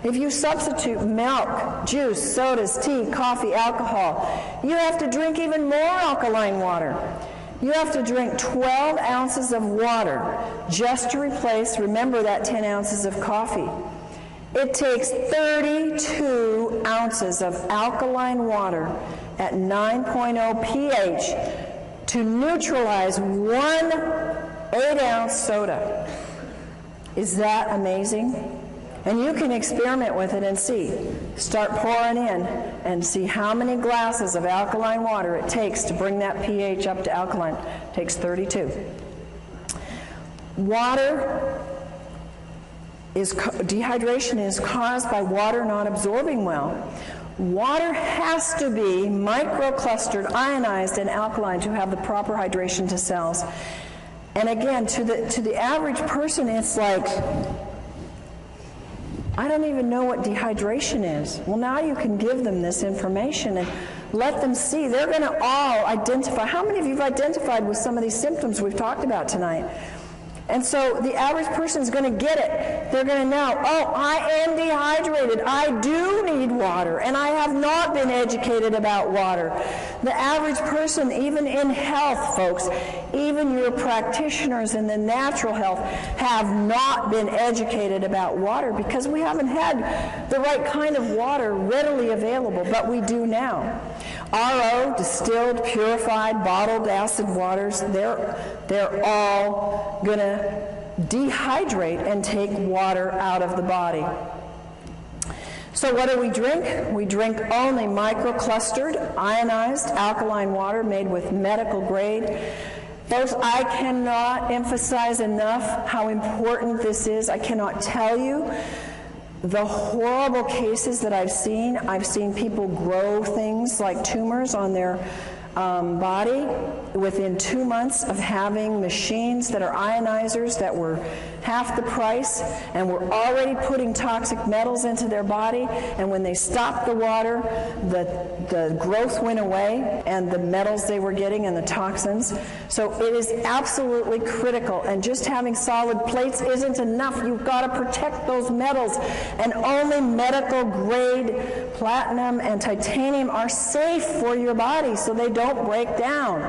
If you substitute milk, juice, sodas, tea, coffee, alcohol, you have to drink even more alkaline water. You have to drink 12 ounces of water just to replace, remember, that 10 ounces of coffee. It takes 32 ounces of alkaline water at 9.0 pH to neutralize 1 8-ounce soda. Is that amazing? And you can experiment with it and see. Start pouring in and see how many glasses of alkaline water it takes to bring that pH up to alkaline. It takes 32. Dehydration is caused by water not absorbing well. Water has to be microclustered, ionized, and alkaline to have the proper hydration to cells. And again, to the average person, it's like, I don't even know what dehydration is. Well, now you can give them this information and let them see. They're going to all identify. How many of you have identified with some of these symptoms we've talked about tonight? And so the average person is going to get it. They're going to know, oh, I am dehydrated. I do need water, and I have not been educated about water. The average person, even in health, folks, even your practitioners in the natural health, have not been educated about water because we haven't had the right kind of water readily available, but we do now. RO, distilled, purified, bottled acid waters, they're all going to dehydrate and take water out of the body. So what do we drink? We drink only microclustered, ionized, alkaline water made with medical grade. Folks, I cannot emphasize enough how important this is. I cannot tell you the horrible cases that I've seen. I've seen people grow things like tumors on their body within 2 months of having machines that are ionizers that were half the price and were already putting toxic metals into their body, and when they stopped the water, the growth went away and the metals they were getting and the toxins. So it is absolutely critical, and just having solid plates isn't enough. You've got to protect those metals, and only medical grade platinum and titanium are safe for your body so they don't break down.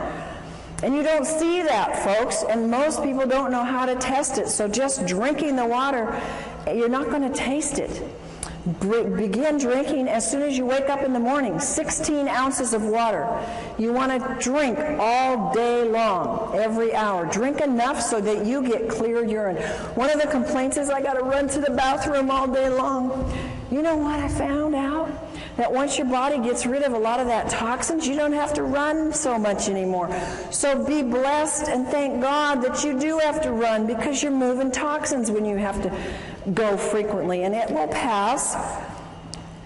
And you don't see that, folks, and most people don't know how to test it. So just drinking the water, you're not going to taste it. Begin drinking as soon as you wake up in the morning, 16 ounces of water. You want to drink all day long, every hour. Drink enough so that you get clear urine. One of the complaints is, I got to run to the bathroom all day long. You know what I found out? That once your body gets rid of a lot of that toxins, you don't have to run so much anymore. So be blessed and thank God that you do have to run, because you're moving toxins when you have to go frequently, and it will pass.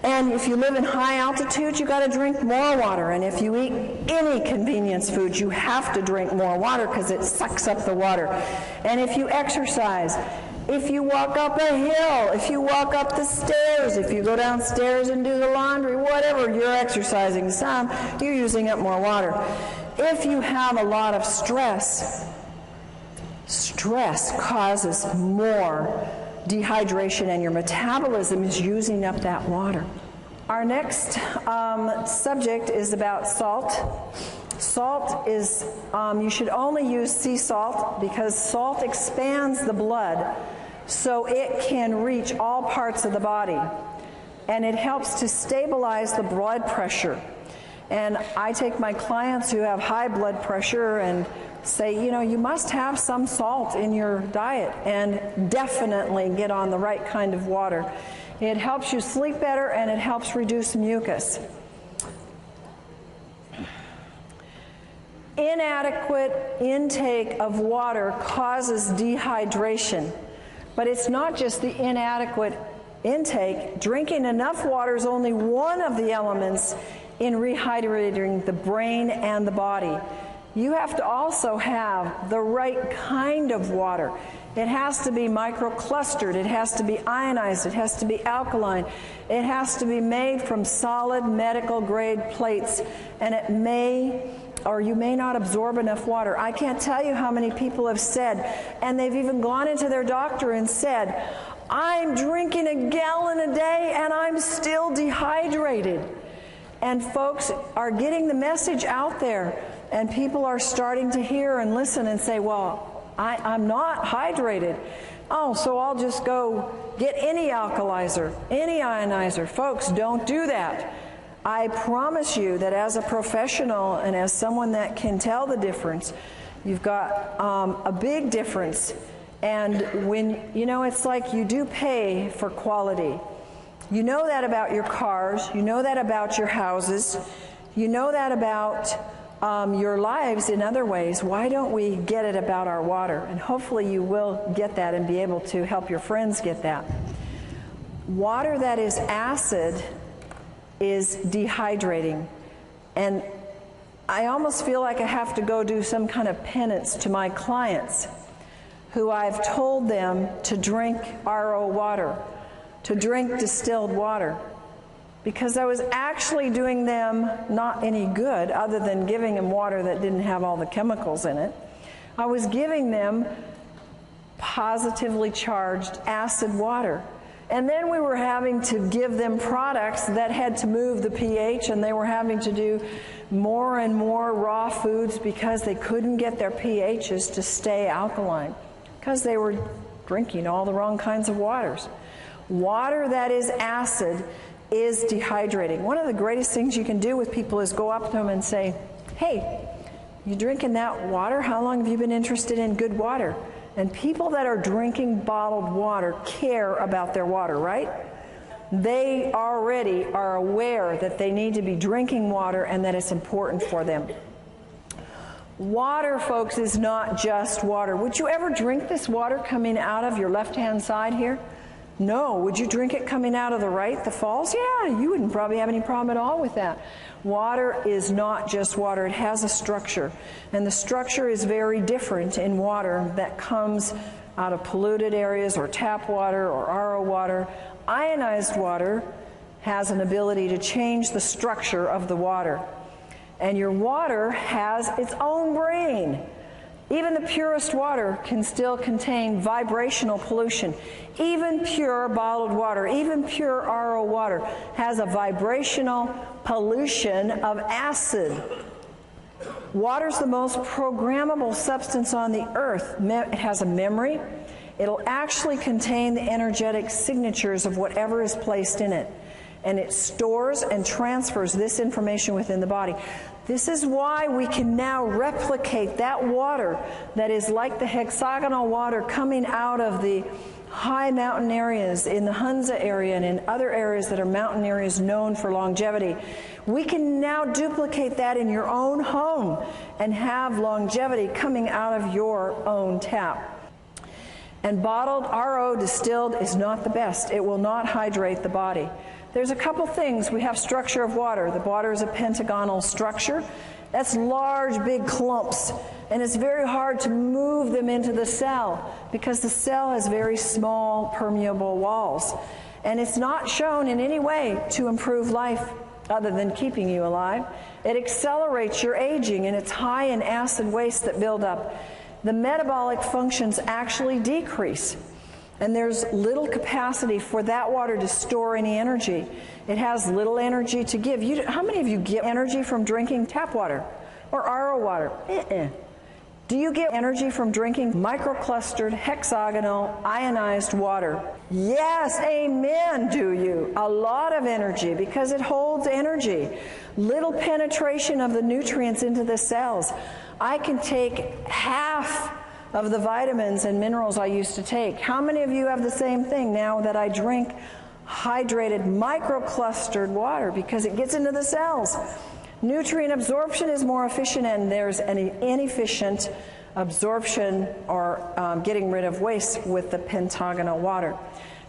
And if you live in high altitude, you got to drink more water. And if you eat any convenience food, you have to drink more water because it sucks up the water. And if you exercise, if you walk up a hill, if you walk up the stairs, if you go downstairs and do the laundry, whatever, you're exercising some, you're using up more water. If you have a lot of stress, stress causes more dehydration, and your metabolism is using up that water. Our next subject is about salt. Salt is, you should only use sea salt because salt expands the blood so it can reach all parts of the body, and it helps to stabilize the blood pressure. And I take my clients who have high blood pressure and say, you know, you must have some salt in your diet, and definitely get on the right kind of water. It helps you sleep better, and it helps reduce mucus. Inadequate intake of water causes dehydration, but it's not just the inadequate intake. Drinking enough water is only one of the elements in rehydrating the brain and the body. You have to also have the right kind of water. It has to be microclustered, it has to be ionized, it has to be alkaline, it has to be made from solid medical grade plates, and it may or you may not absorb enough water. I can't tell you how many people have said, and they've even gone into their doctor and said, I'm drinking a gallon a day and I'm still dehydrated. And folks are getting the message out there, and people are starting to hear and listen and say, well, I'm not hydrated. Oh, so I'll just go get any alkalizer, any ionizer. Folks, don't do that. I promise you that as a professional and as someone that can tell the difference, you've got a big difference. And when, you know, it's like you do pay for quality. You know that about your cars, you know that about your houses, you know that about your lives in other ways. Why don't we get it about our water? And hopefully you will get that and be able to help your friends get that. Water that is acid is dehydrating. And I almost feel like I have to go do some kind of penance to my clients who I've told them to drink RO water, to drink distilled water, because I was actually doing them not any good other than giving them water that didn't have all the chemicals in it. I was giving them positively charged acid water. And then we were having to give them products that had to move the pH, and they were having to do more and more raw foods because they couldn't get their pHs to stay alkaline, because they were drinking all the wrong kinds of waters. Water that is acid is dehydrating. One of the greatest things you can do with people is go up to them and say, hey, you drinking that water? How long have you been interested in good water? And people that are drinking bottled water care about their water, right? They already are aware that they need to be drinking water and that it's important for them. Water, folks, is not just water. Would you ever drink this water coming out of your left-hand side here? No. Would you drink it coming out of the right, the falls? Yeah, you wouldn't probably have any problem at all with that. Water is not just water. It has a structure. And the structure is very different in water that comes out of polluted areas or tap water or RO water. Ionized water has an ability to change the structure of the water. And your water has its own brain. Even the purest water can still contain vibrational pollution. Even pure bottled water, even pure RO water has a vibrational pollution of acid. Water's the most programmable substance on the earth. It has a memory. It'll actually contain the energetic signatures of whatever is placed in it. And it stores and transfers this information within the body. This is why we can now replicate that water that is like the hexagonal water coming out of the high mountain areas in the Hunza area and in other areas that are mountain areas known for longevity. We can now duplicate that in your own home and have longevity coming out of your own tap. And bottled RO distilled is not the best. It will not hydrate the body. There's a couple things. We have structure of water. The water is a pentagonal structure. That's large, big clumps. And it's very hard to move them into the cell because the cell has very small, permeable walls. And it's not shown in any way to improve life other than keeping you alive. It accelerates your aging, and it's high in acid waste that build up. The metabolic functions actually decrease. And there's little capacity for that water to store any energy. It has little energy to give. How many of you get energy from drinking tap water or RO water? Do you get energy from drinking microclustered, hexagonal, ionized water? Yes, amen, do you? A lot of energy because it holds energy. Little penetration of the nutrients into the cells. I can take half of the vitamins and minerals I used to take. How many of you have the same thing now that I drink hydrated, microclustered water because it gets into the cells? Nutrient absorption is more efficient, and there's an inefficient absorption or getting rid of waste with the pentagonal water.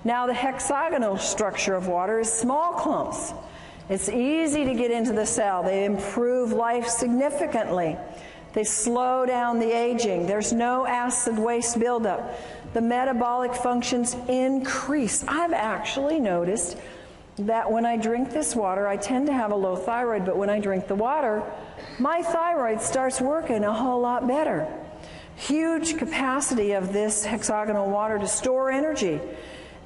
Now the hexagonal structure of water is small clumps. It's easy to get into the cell. They improve life significantly. They slow down the aging. There's no acid waste buildup. The metabolic functions increase. I've actually noticed that when I drink this water, I tend to have a low thyroid, but when I drink the water, my thyroid starts working a whole lot better. Huge capacity of this hexagonal water to store energy.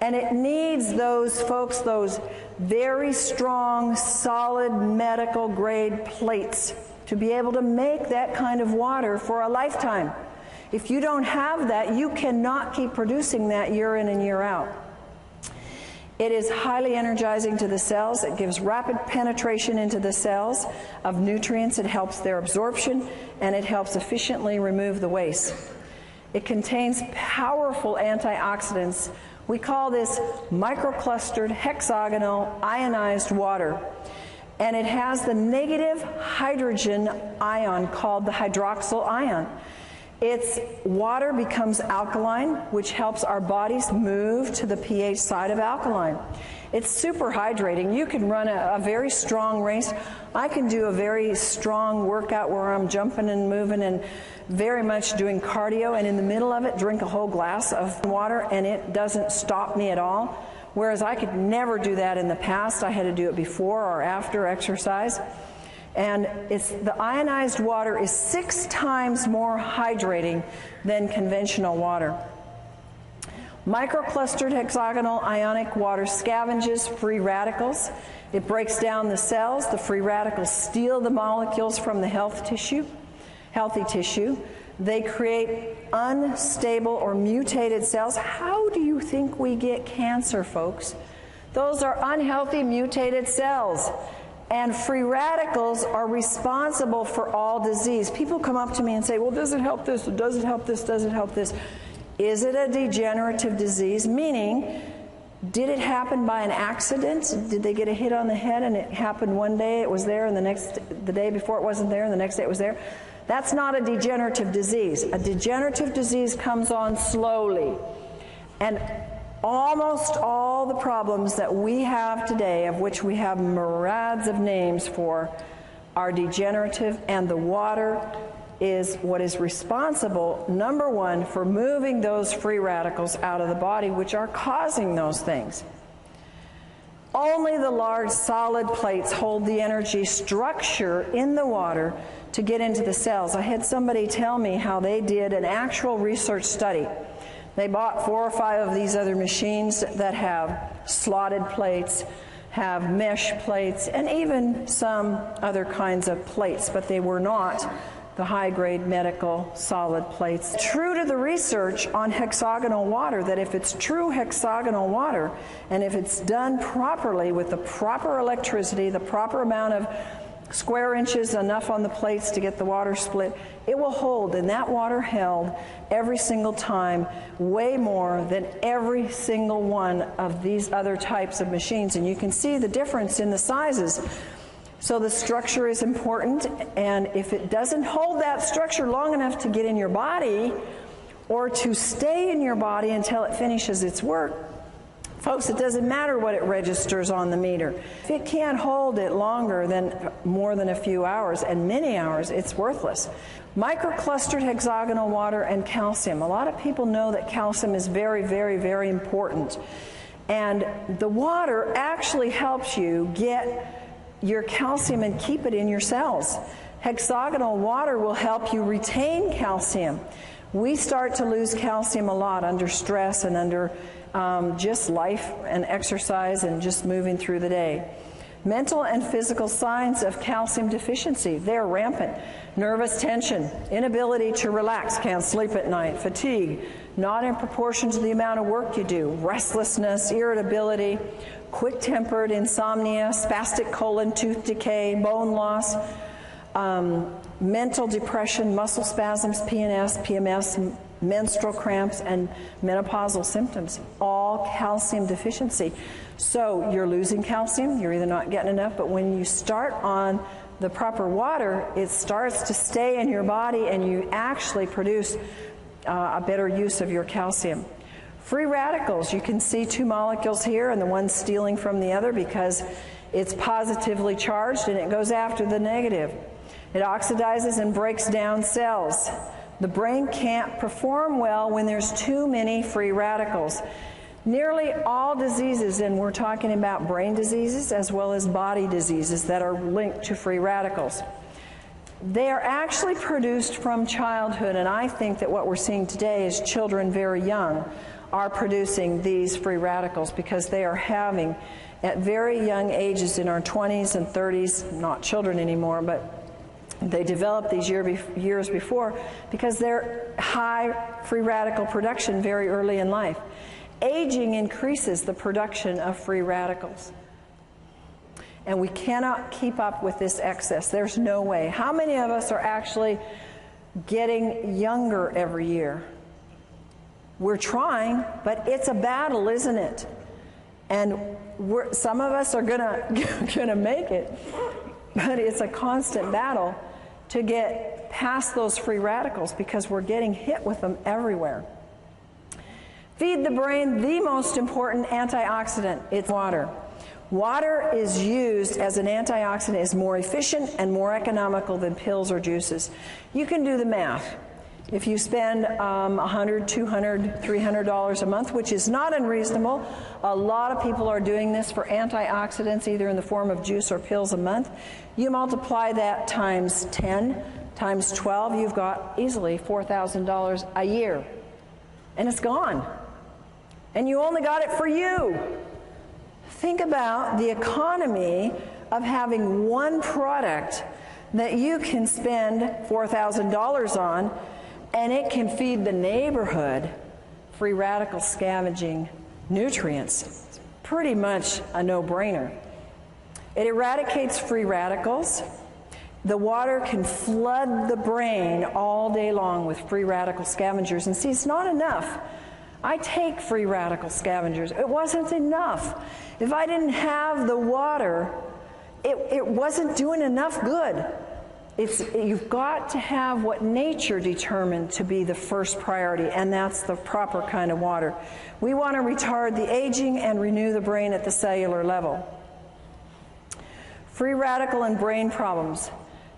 And it needs those folks, those very strong, solid medical grade plates to be able to make that kind of water for a lifetime. If you don't have that, you cannot keep producing that year in and year out. It is highly energizing to the cells. It gives rapid penetration into the cells of nutrients. It helps their absorption, and it helps efficiently remove the waste. It contains powerful antioxidants. We call this microclustered, hexagonal, ionized water. And it has the negative hydrogen ion called the hydroxyl ion. Its water becomes alkaline, which helps our bodies move to the pH side of alkaline. It's super hydrating. You can run a very strong race. I can do a very strong workout where I'm jumping and moving and very much doing cardio, and in the middle of it drink a whole glass of water, and it doesn't stop me at all. Whereas I could never do that in the past. I had to do it before or after exercise. And the ionized water is 6 times more hydrating than conventional water. Microclustered hexagonal ionic water scavenges free radicals. It breaks down the cells. The free radicals steal the molecules from the healthy tissue. They create unstable or mutated cells. How do you think we get cancer, folks? Those are unhealthy, mutated cells. And free radicals are responsible for all disease. People come up to me and say, well, does it help this? Does it help this? Does it help this? Is it a degenerative disease? Meaning, did it happen by an accident? Did they get a hit on the head and it happened one day, it was there, and the day before it wasn't there, and the next day it was there? That's not a degenerative disease. A degenerative disease comes on slowly. And almost all the problems that we have today, of which we have myriads of names for, are degenerative, and the water is what is responsible, number one, for moving those free radicals out of the body, which are causing those things. Only the large solid plates hold the energy structure in the water to get into the cells. I had somebody tell me how they did an actual research study. They bought 4 or 5 of these other machines that have slotted plates, have mesh plates, and even some other kinds of plates, but they were not the high-grade medical solid plates. True to the research on hexagonal water, that if it's true hexagonal water, and if it's done properly with the proper electricity, the proper amount of square inches, enough on the plates to get the water split, it will hold, and that water held every single time way more than every single one of these other types of machines. And you can see the difference in the sizes. So the structure is important, and if it doesn't hold that structure long enough to get in your body or to stay in your body until it finishes its work, folks, it doesn't matter what it registers on the meter. If it can't hold it longer than more than a few hours, and many hours, it's worthless. Microclustered hexagonal water and calcium. A lot of people know that calcium is very, very, very important. And the water actually helps you get your calcium and keep it in your cells. Hexagonal water will help you retain calcium. We start to lose calcium a lot under stress and under just life and exercise and just moving through the day. Mental and physical signs of calcium deficiency, they're rampant. Nervous tension, inability to relax, can't sleep at night, fatigue, not in proportion to the amount of work you do, restlessness, irritability, quick-tempered, insomnia, spastic colon, tooth decay, bone loss, mental depression, muscle spasms, PNS, PMS, menstrual cramps, and menopausal symptoms, all calcium deficiency. So you're losing calcium, you're either not getting enough, but when you start on the proper water, it starts to stay in your body and you actually produce a better use of your calcium. Free radicals, you can see 2 molecules here and the one stealing from the other because it's positively charged and it goes after the negative. It oxidizes and breaks down cells. The brain can't perform well when there's too many free radicals. Nearly all diseases, and we're talking about brain diseases as well as body diseases that are linked to free radicals, they are actually produced from childhood, and I think that what we're seeing today is children very young are producing these free radicals because they are having, at very young ages in our 20s and 30s, not children anymore, but they developed these years before because they're high free radical production very early in life. Aging increases the production of free radicals. And we cannot keep up with this excess. There's no way. How many of us are actually getting younger every year? We're trying, but it's a battle, isn't it? And some of us are gonna make it, but it's a constant battle to get past those free radicals because we're getting hit with them everywhere. Feed the brain the most important antioxidant, it's water. Water is used as an antioxidant, is more efficient and more economical than pills or juices. You can do the math. If you spend $100, $200, $300 a month, which is not unreasonable, a lot of people are doing this for antioxidants, either in the form of juice or pills a month. You multiply that times 10, times 12, you've got easily $4,000 a year. And it's gone. And you only got it for you. Think about the economy of having one product that you can spend $4,000 on, and it can feed the neighborhood free radical scavenging nutrients. It's pretty much a no-brainer. It eradicates free radicals. The water can flood the brain all day long with free radical scavengers. And see, it's not enough. I take free radical scavengers. It wasn't enough. If I didn't have the water, it wasn't doing enough good. You've got to have what nature determined to be the first priority, and that's the proper kind of water. We want to retard the aging and renew the brain at the cellular level. Free radical and brain problems.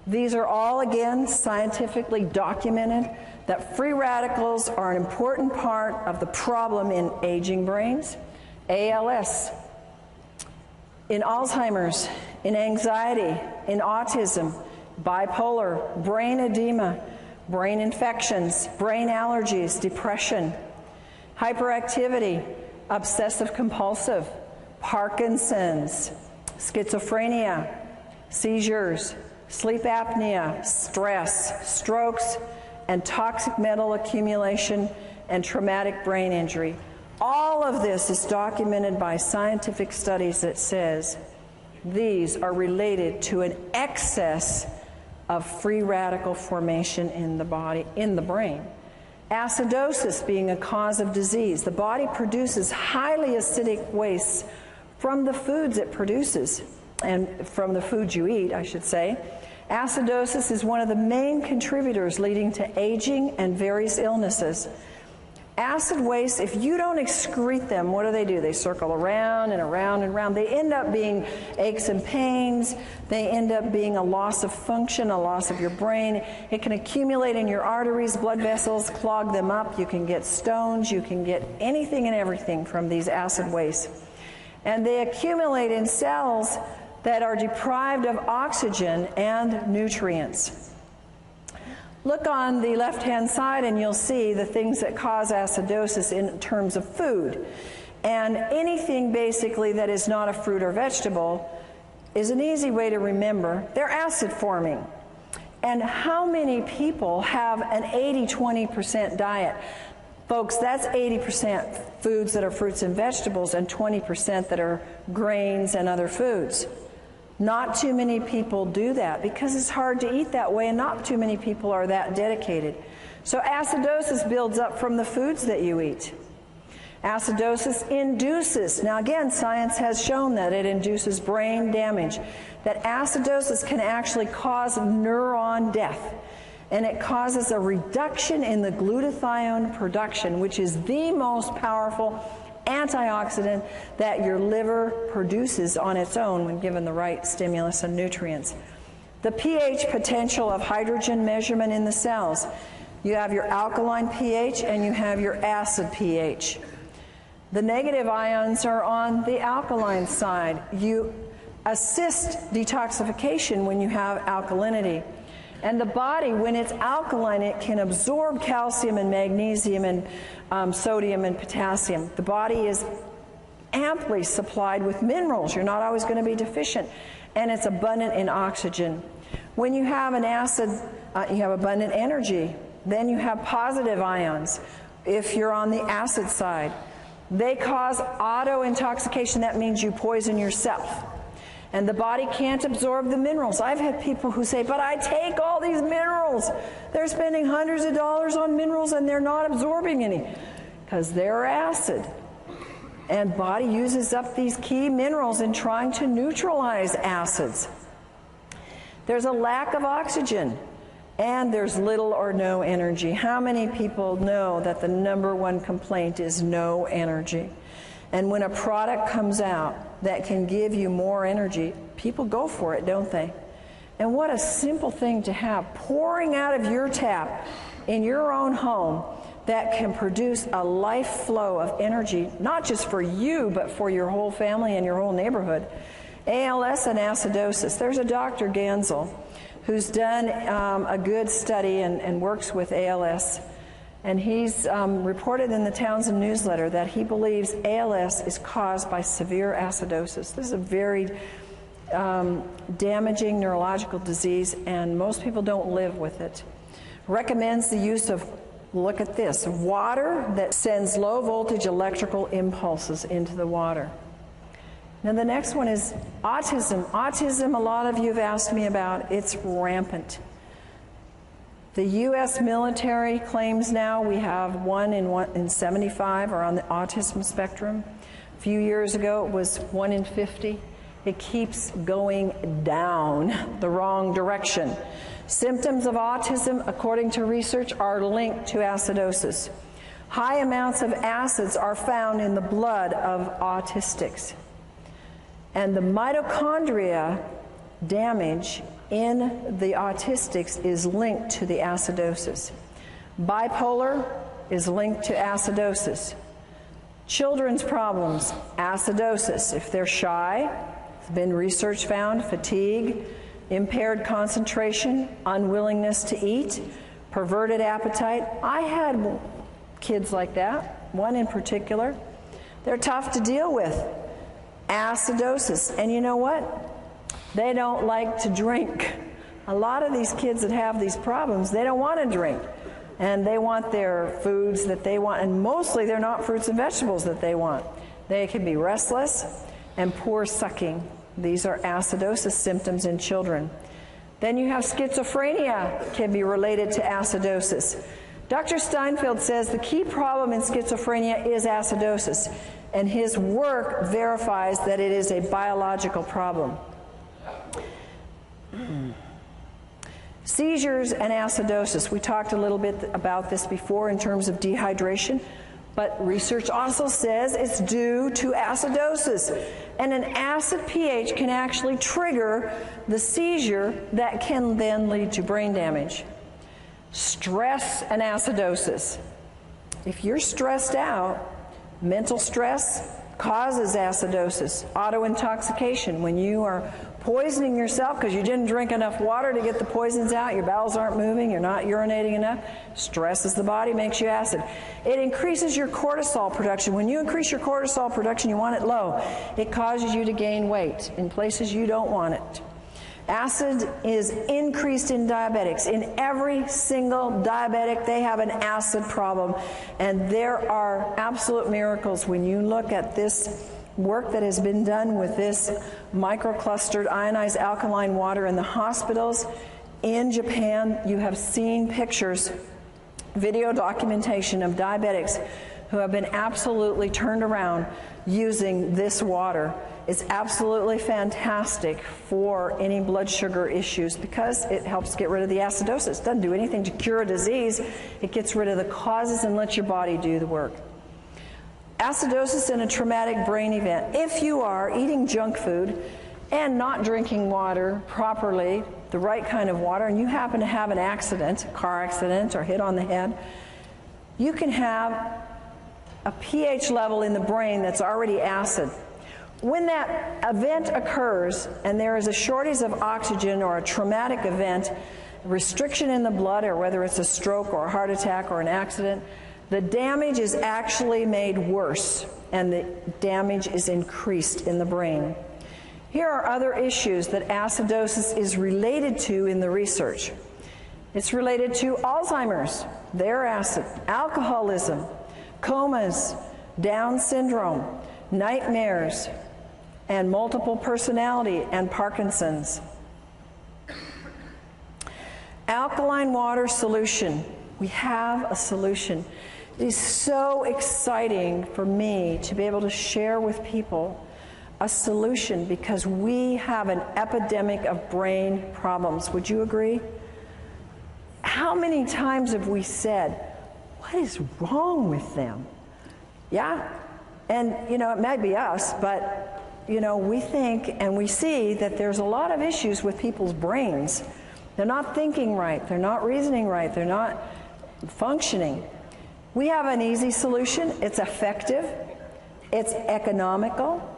These are all, again, scientifically documented that free radicals are an important part of the problem in aging brains, ALS, in Alzheimer's, in anxiety, in autism, bipolar, brain edema, brain infections, brain allergies, depression, hyperactivity, obsessive compulsive, Parkinson's, schizophrenia, seizures, sleep apnea, stress, strokes, and toxic metal accumulation and traumatic brain injury. All of this is documented by scientific studies that says these are related to an excess of free radical formation in the body, in the brain. Acidosis being a cause of disease. The body produces highly acidic wastes from the foods it produces, and from the foods you eat, I should say. Acidosis is one of the main contributors leading to aging and various illnesses. Acid wastes, if you don't excrete them, what do? They circle around and around and around. They end up being aches and pains. They end up being a loss of function, a loss of your brain. It can accumulate in your arteries, blood vessels, clog them up. You can get stones. You can get anything and everything from these acid wastes. And they accumulate in cells that are deprived of oxygen and nutrients. Look on the left-hand side and you'll see the things that cause acidosis in terms of food. And anything basically that is not a fruit or vegetable is an easy way to remember. They're acid forming. And how many people have an 80-20% diet? Folks, that's 80% foods that are fruits and vegetables and 20% that are grains and other foods. Not too many people do that because it's hard to eat that way, and not too many people are that dedicated. So acidosis builds up from the foods that you eat. Acidosis induces, now again, science has shown that it induces brain damage, that acidosis can actually cause neuron death, and it causes a reduction in the glutathione production, which is the most powerful antioxidant that your liver produces on its own when given the right stimulus and nutrients. The pH potential of hydrogen measurement in the cells. You have your alkaline pH and you have your acid pH. The negative ions are on the alkaline side. You assist detoxification when you have alkalinity. And the body, when it's alkaline, it can absorb calcium and magnesium and sodium and potassium. The body is amply supplied with minerals. You're not always going to be deficient. And it's abundant in oxygen. When you have an acid, you have abundant energy. Then you have positive ions if you're on the acid side. They cause auto-intoxication. That means you poison yourself. And the body can't absorb the minerals. I've had people who say, but I take all these minerals. They're spending hundreds of dollars on minerals and they're not absorbing any because they're acid. And body uses up these key minerals in trying to neutralize acids. There's a lack of oxygen and there's little or no energy. How many people know that the #1 complaint is no energy? And when a product comes out that can give you more energy, people go for it, don't they? And what a simple thing to have pouring out of your tap in your own home that can produce a life flow of energy, not just for you, but for your whole family and your whole neighborhood. ALS and acidosis. There's a Dr. Gansel who's done a good study and works with ALS. And he's reported in the Townsend newsletter that he believes ALS is caused by severe acidosis. This is a very damaging neurological disease, and most people don't live with it. Recommends the use of, look at this, water that sends low voltage electrical impulses into the water. Now the next one is autism. Autism, a lot of you have asked me about. It's rampant. The U.S. military claims now we have 1 in 75 are on the autism spectrum. A few years ago it was 1 in 50. It keeps going down the wrong direction. Symptoms of autism, according to research, are linked to acidosis. High amounts of acids are found in the blood of autistics. And the mitochondria damage in the autistics is linked to the acidosis. Bipolar is linked to acidosis. Children's problems, acidosis. If they're shy, there's been research found, fatigue, impaired concentration, unwillingness to eat, perverted appetite. I had kids like that, one in particular. They're tough to deal with. Acidosis. And you know what? They don't like to drink. A lot of these kids that have these problems, they don't want to drink. And they want their foods that they want, and mostly they're not fruits and vegetables that they want. They can be restless and poor sucking. These are acidosis symptoms in children. Then you have schizophrenia, can be related to acidosis. Dr. Steinfeld says the key problem in schizophrenia is acidosis, and his work verifies that it is a biological problem. Seizures and acidosis. We talked a little bit about this before in terms of dehydration, but research also says it's due to acidosis. And an acid pH can actually trigger the seizure that can then lead to brain damage. Stress and acidosis. If you're stressed out, mental stress causes acidosis. Autointoxication, when you are poisoning yourself because you didn't drink enough water to get the poisons out, your bowels aren't moving, you're not urinating enough, stresses the body, makes you acid. It increases your cortisol production. When you increase your cortisol production, you want it low. It causes you to gain weight in places you don't want it. Acid is increased in diabetics. In every single diabetic, they have an acid problem. And there are absolute miracles when you look at this work that has been done with this microclustered ionized alkaline water in the hospitals. In Japan, you have seen pictures, video documentation of diabetics who have been absolutely turned around using this water. It's absolutely fantastic for any blood sugar issues because it helps get rid of the acidosis. It doesn't do anything to cure a disease. It gets rid of the causes and lets your body do the work. Acidosis in a traumatic brain event. If you are eating junk food and not drinking water properly, the right kind of water, and you happen to have an accident, a car accident or hit on the head, you can have a pH level in the brain that's already acid. When that event occurs and there is a shortage of oxygen or a traumatic event, restriction in the blood, or whether it's a stroke or a heart attack or an accident, the damage is actually made worse and the damage is increased in the brain. Here are other issues that acidosis is related to in the research. It's related to Alzheimer's, their acid, alcoholism, comas, Down syndrome, nightmares, and multiple personality and Parkinsons. Alkaline water solution. We have a solution. It is so exciting for me to be able to share with people a solution because we have an epidemic of brain problems. Would you agree? How many times have we said, what is wrong with them? Yeah, and it might be us, but we think and we see that there's a lot of issues with people's brains. They're not thinking right, they're not reasoning right, they're not functioning. We have an easy solution. It's effective, it's economical,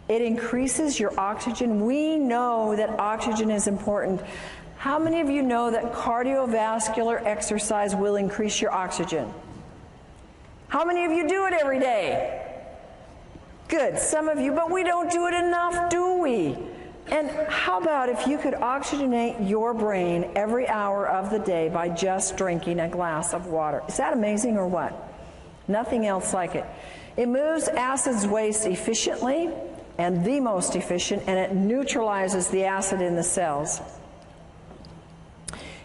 it increases your oxygen. We know that oxygen is important. How many of you know that cardiovascular exercise will increase your oxygen? How many of you do it every day? Good, some of you, but we don't do it enough, do we? And how about if you could oxygenate your brain every hour of the day by just drinking a glass of water? Is that amazing or what? Nothing else like it. It moves acids waste efficiently, and the most efficient, and it neutralizes the acid in the cells.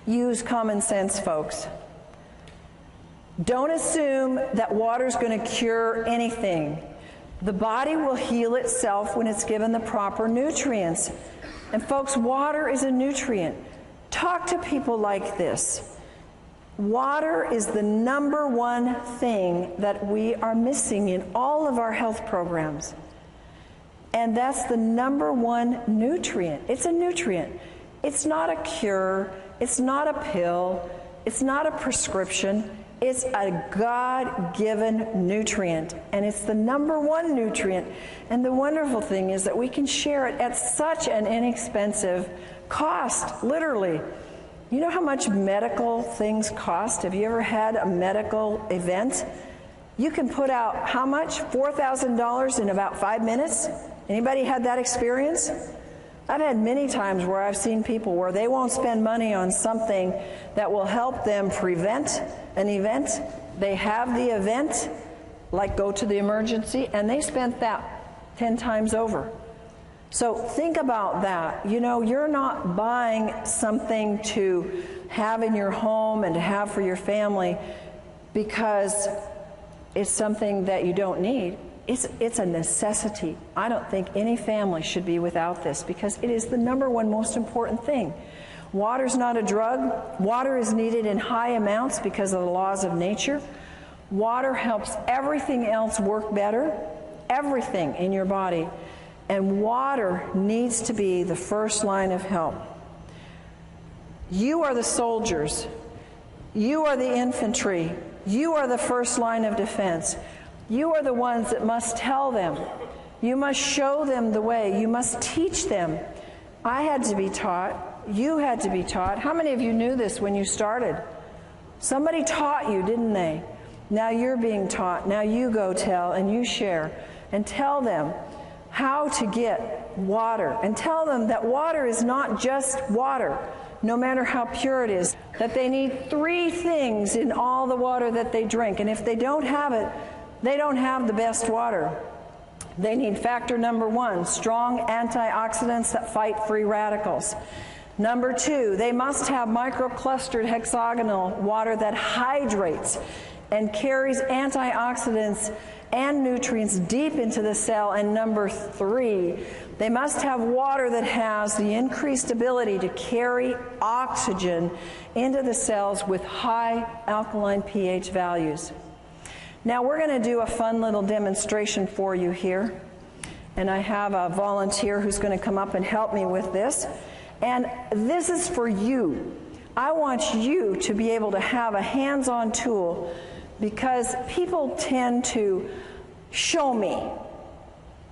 Use common sense, folks. Don't assume that water's going to cure anything. The body will heal itself when it's given the proper nutrients. And folks, water is a nutrient. Talk to people like this. Water is the number one thing that we are missing in all of our health programs. And that's the number one nutrient. It's a nutrient. It's not a cure. It's not a pill. It's not a prescription. It's a God-given nutrient, and it's the number one nutrient. And the wonderful thing is that we can share it at such an inexpensive cost, literally. You know how much medical things cost? Have you ever had a medical event? You can put out how much? $4,000 in about 5 minutes? Anybody had that experience? I've had many times where I've seen people where they won't spend money on something that will help them prevent an event. They have the event, like go to the emergency, and they spent that 10 times over. So think about that. You know, you're not buying something to have in your home and to have for your family because it's something that you don't need. It's a necessity. I don't think any family should be without this because it is the number one most important thing. Water's not a drug. Water is needed in high amounts because of the laws of nature. Water helps everything else work better, everything in your body. And water needs to be the first line of help. You are the soldiers. You are the infantry. You are the first line of defense. You are the ones that must tell them. You must show them the way. You must teach them. I had to be taught. You had to be taught. How many of you knew this when you started? Somebody taught you, didn't they? Now you're being taught. Now you go tell and you share and tell them how to get water. And tell them that water is not just water, no matter how pure it is. That they need 3 things in all the water that they drink. And if they don't have it, they don't have the best water. They need factor number 1, strong antioxidants that fight free radicals. Number 2, they must have microclustered hexagonal water that hydrates and carries antioxidants and nutrients deep into the cell. And number 3, they must have water that has the increased ability to carry oxygen into the cells with high alkaline pH values. Now we're going to do a fun little demonstration for you here. And I have a volunteer who's going to come up and help me with this. And this is for you. I want you to be able to have a hands-on tool because people tend to show me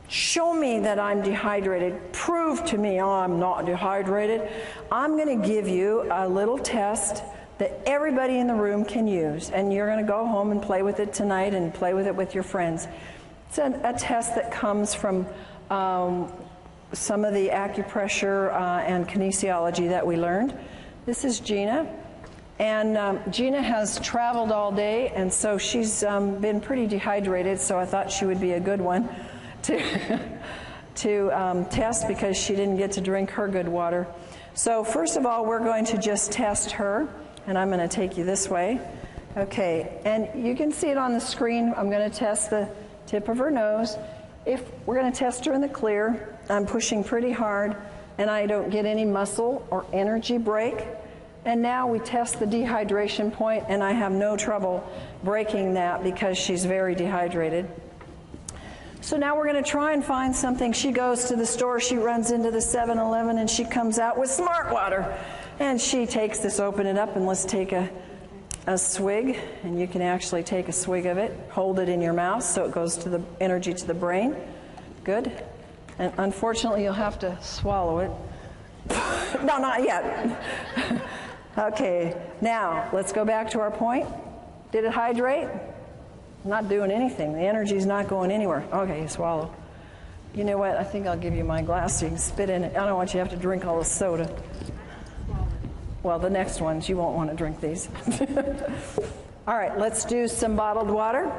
that I'm dehydrated. Prove to me I'm not dehydrated. I'm going to give you a little test that everybody in the room can use, and you're going to go home and play with it tonight and play with it with your friends. It's a test that comes from some of the acupressure and kinesiology that we learned. This is Gina, and Gina has traveled all day, and so she's been pretty dehydrated, so I thought she would be a good one to test because she didn't get to drink her good water. So first of all, we're going to just test her. And I'm going to take you this way. Okay, and you can see it on the screen. I'm going to test the tip of her nose. If we're going to test her in the clear, I'm pushing pretty hard, and I don't get any muscle or energy break. And now we test the dehydration point, and I have no trouble breaking that because she's very dehydrated. So now we're going to try and find something. She goes to the store, she runs into the 7-Eleven, and she comes out with Smart Water. And she takes this, open it up, and let's take a swig. And you can actually take a swig of it, hold it in your mouth so it goes to the energy to the brain. Good. And unfortunately, you'll have to swallow it. No, not yet. Okay, now let's go back to our point. Did it hydrate? Not doing anything. The energy's not going anywhere. Okay, you swallow. You know what? I think I'll give you my glass so you can spit in it. I don't want you to have to drink all the soda. Well, the next ones, you won't want to drink these. All right, let's do some bottled water.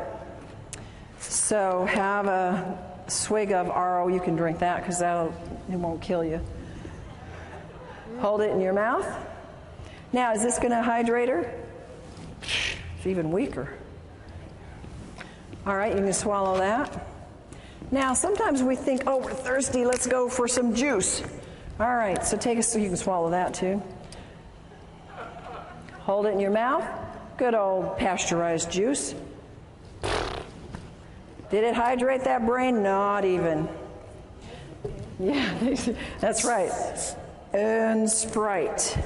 So have a swig of RO. You can drink that because it won't kill you. Hold it in your mouth. Now, is this going to hydrate her? It's even weaker. All right, you can swallow that. Now, sometimes we think, oh, we're thirsty, let's go for some juice. All right, so you can swallow that too. Hold it in your mouth. Good old pasteurized juice. Did it hydrate that brain? Not even. Yeah, that's right. And Sprite.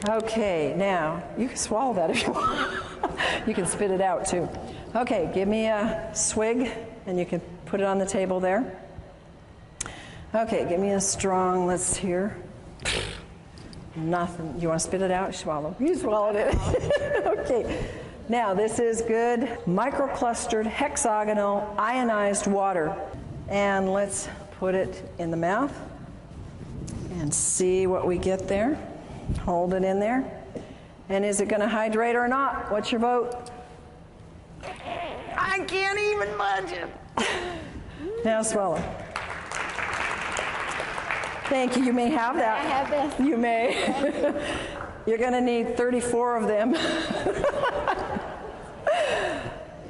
Okay, now, you can swallow that if you want. You can spit it out too. Okay, give me a swig, and you can put it on the table there. Okay, give me a strong, let's hear. Nothing. You want to spit it out? Swallow. You swallowed it. Okay. Now, this is good microclustered hexagonal ionized water. And let's put it in the mouth and see what we get there. Hold it in there. And is it going to hydrate or not? What's your vote? I can't even budge it. Now swallow. Thank you. You may have that. I have this. You may. You're going to need 34 of them.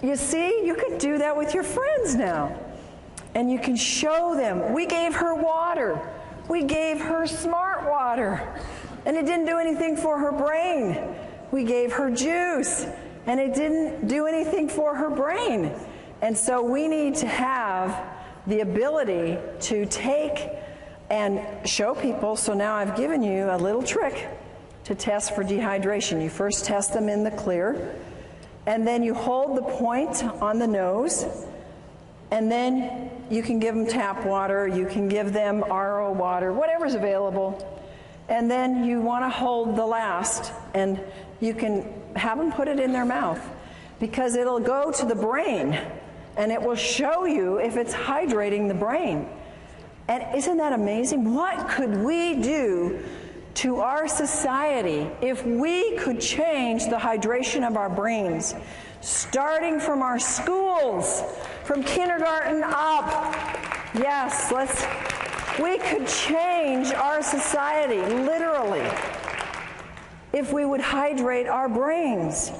You see, you can do that with your friends now. And you can show them. We gave her water. We gave her smart water. And it didn't do anything for her brain. We gave her juice. And it didn't do anything for her brain. And so we need to have the ability to take and show people. So now I've given you a little trick to test for dehydration. You first test them in the clear, and then you hold the point on the nose, and then you can give them tap water, you can give them RO water, whatever's available, and then you want to hold the last, and you can have them put it in their mouth, because it'll go to the brain, and it will show you if it's hydrating the brain. And isn't that amazing? What could we do to our society if we could change the hydration of our brains, starting from our schools, from kindergarten up? Yes, we could change our society, literally, if we would hydrate our brains.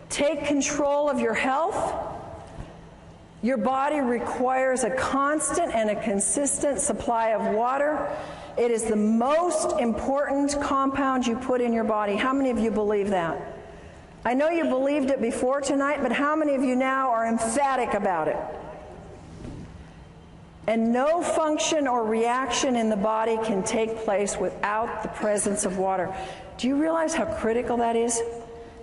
Take control of your health. Your body requires a constant and a consistent supply of water. It is the most important compound you put in your body. How many of you believe that? I know you believed it before tonight, but how many of you now are emphatic about it? And no function or reaction in the body can take place without the presence of water. Do you realize how critical that is?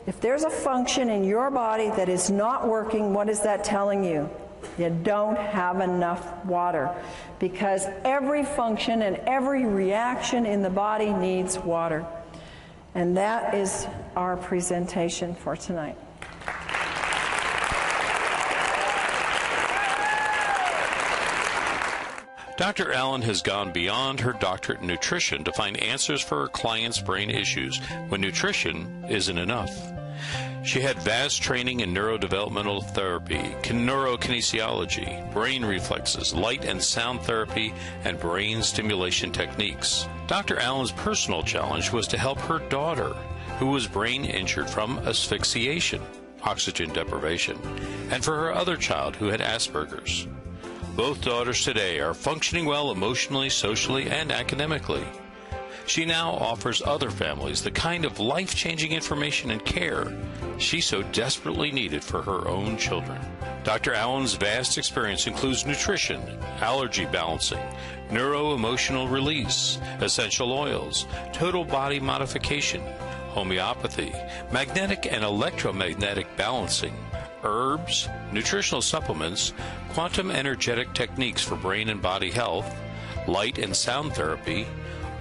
If there's a function in your body that is not working, what is that telling you? You don't have enough water, because every function and every reaction in the body needs water. And that is our presentation for tonight. Dr. Allen has gone beyond her doctorate in nutrition to find answers for her clients' brain issues when nutrition isn't enough. She had vast training in neurodevelopmental therapy, neurokinesiology, brain reflexes, light and sound therapy, and brain stimulation techniques. Dr. Allen's personal challenge was to help her daughter, who was brain injured from asphyxiation, oxygen deprivation, and for her other child who had Aspergers. Both daughters today are functioning well emotionally, socially, and academically. She now offers other families the kind of life-changing information and care she so desperately needed for her own children. Dr. Allen's vast experience includes nutrition, allergy balancing, neuro-emotional release, essential oils, total body modification, homeopathy, magnetic and electromagnetic balancing, herbs, nutritional supplements, quantum energetic techniques for brain and body health, light and sound therapy,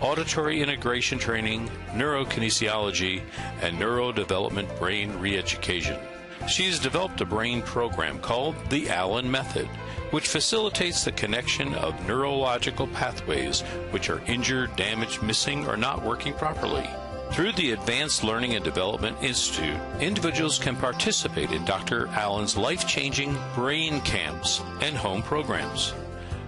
auditory integration training, neurokinesiology, and neurodevelopment brain re-education. She has developed a brain program called the Allen Method, which facilitates the connection of neurological pathways which are injured, damaged, missing, or not working properly. Through the Advanced Learning and Development Institute, individuals can participate in Dr. Allen's life-changing brain camps and home programs.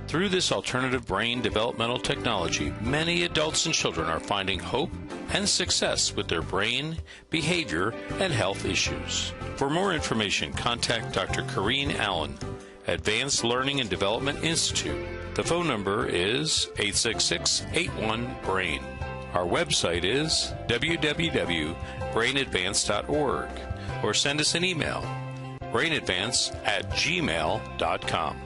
Through this alternative brain developmental technology, many adults and children are finding hope and success with their brain, behavior, and health issues. For more information, contact Dr. Corinne Allen, Advanced Learning and Development Institute. The phone number is 866-81-BRAIN. Our website is www.brainadvance.org, or send us an email, brainadvance@gmail.com.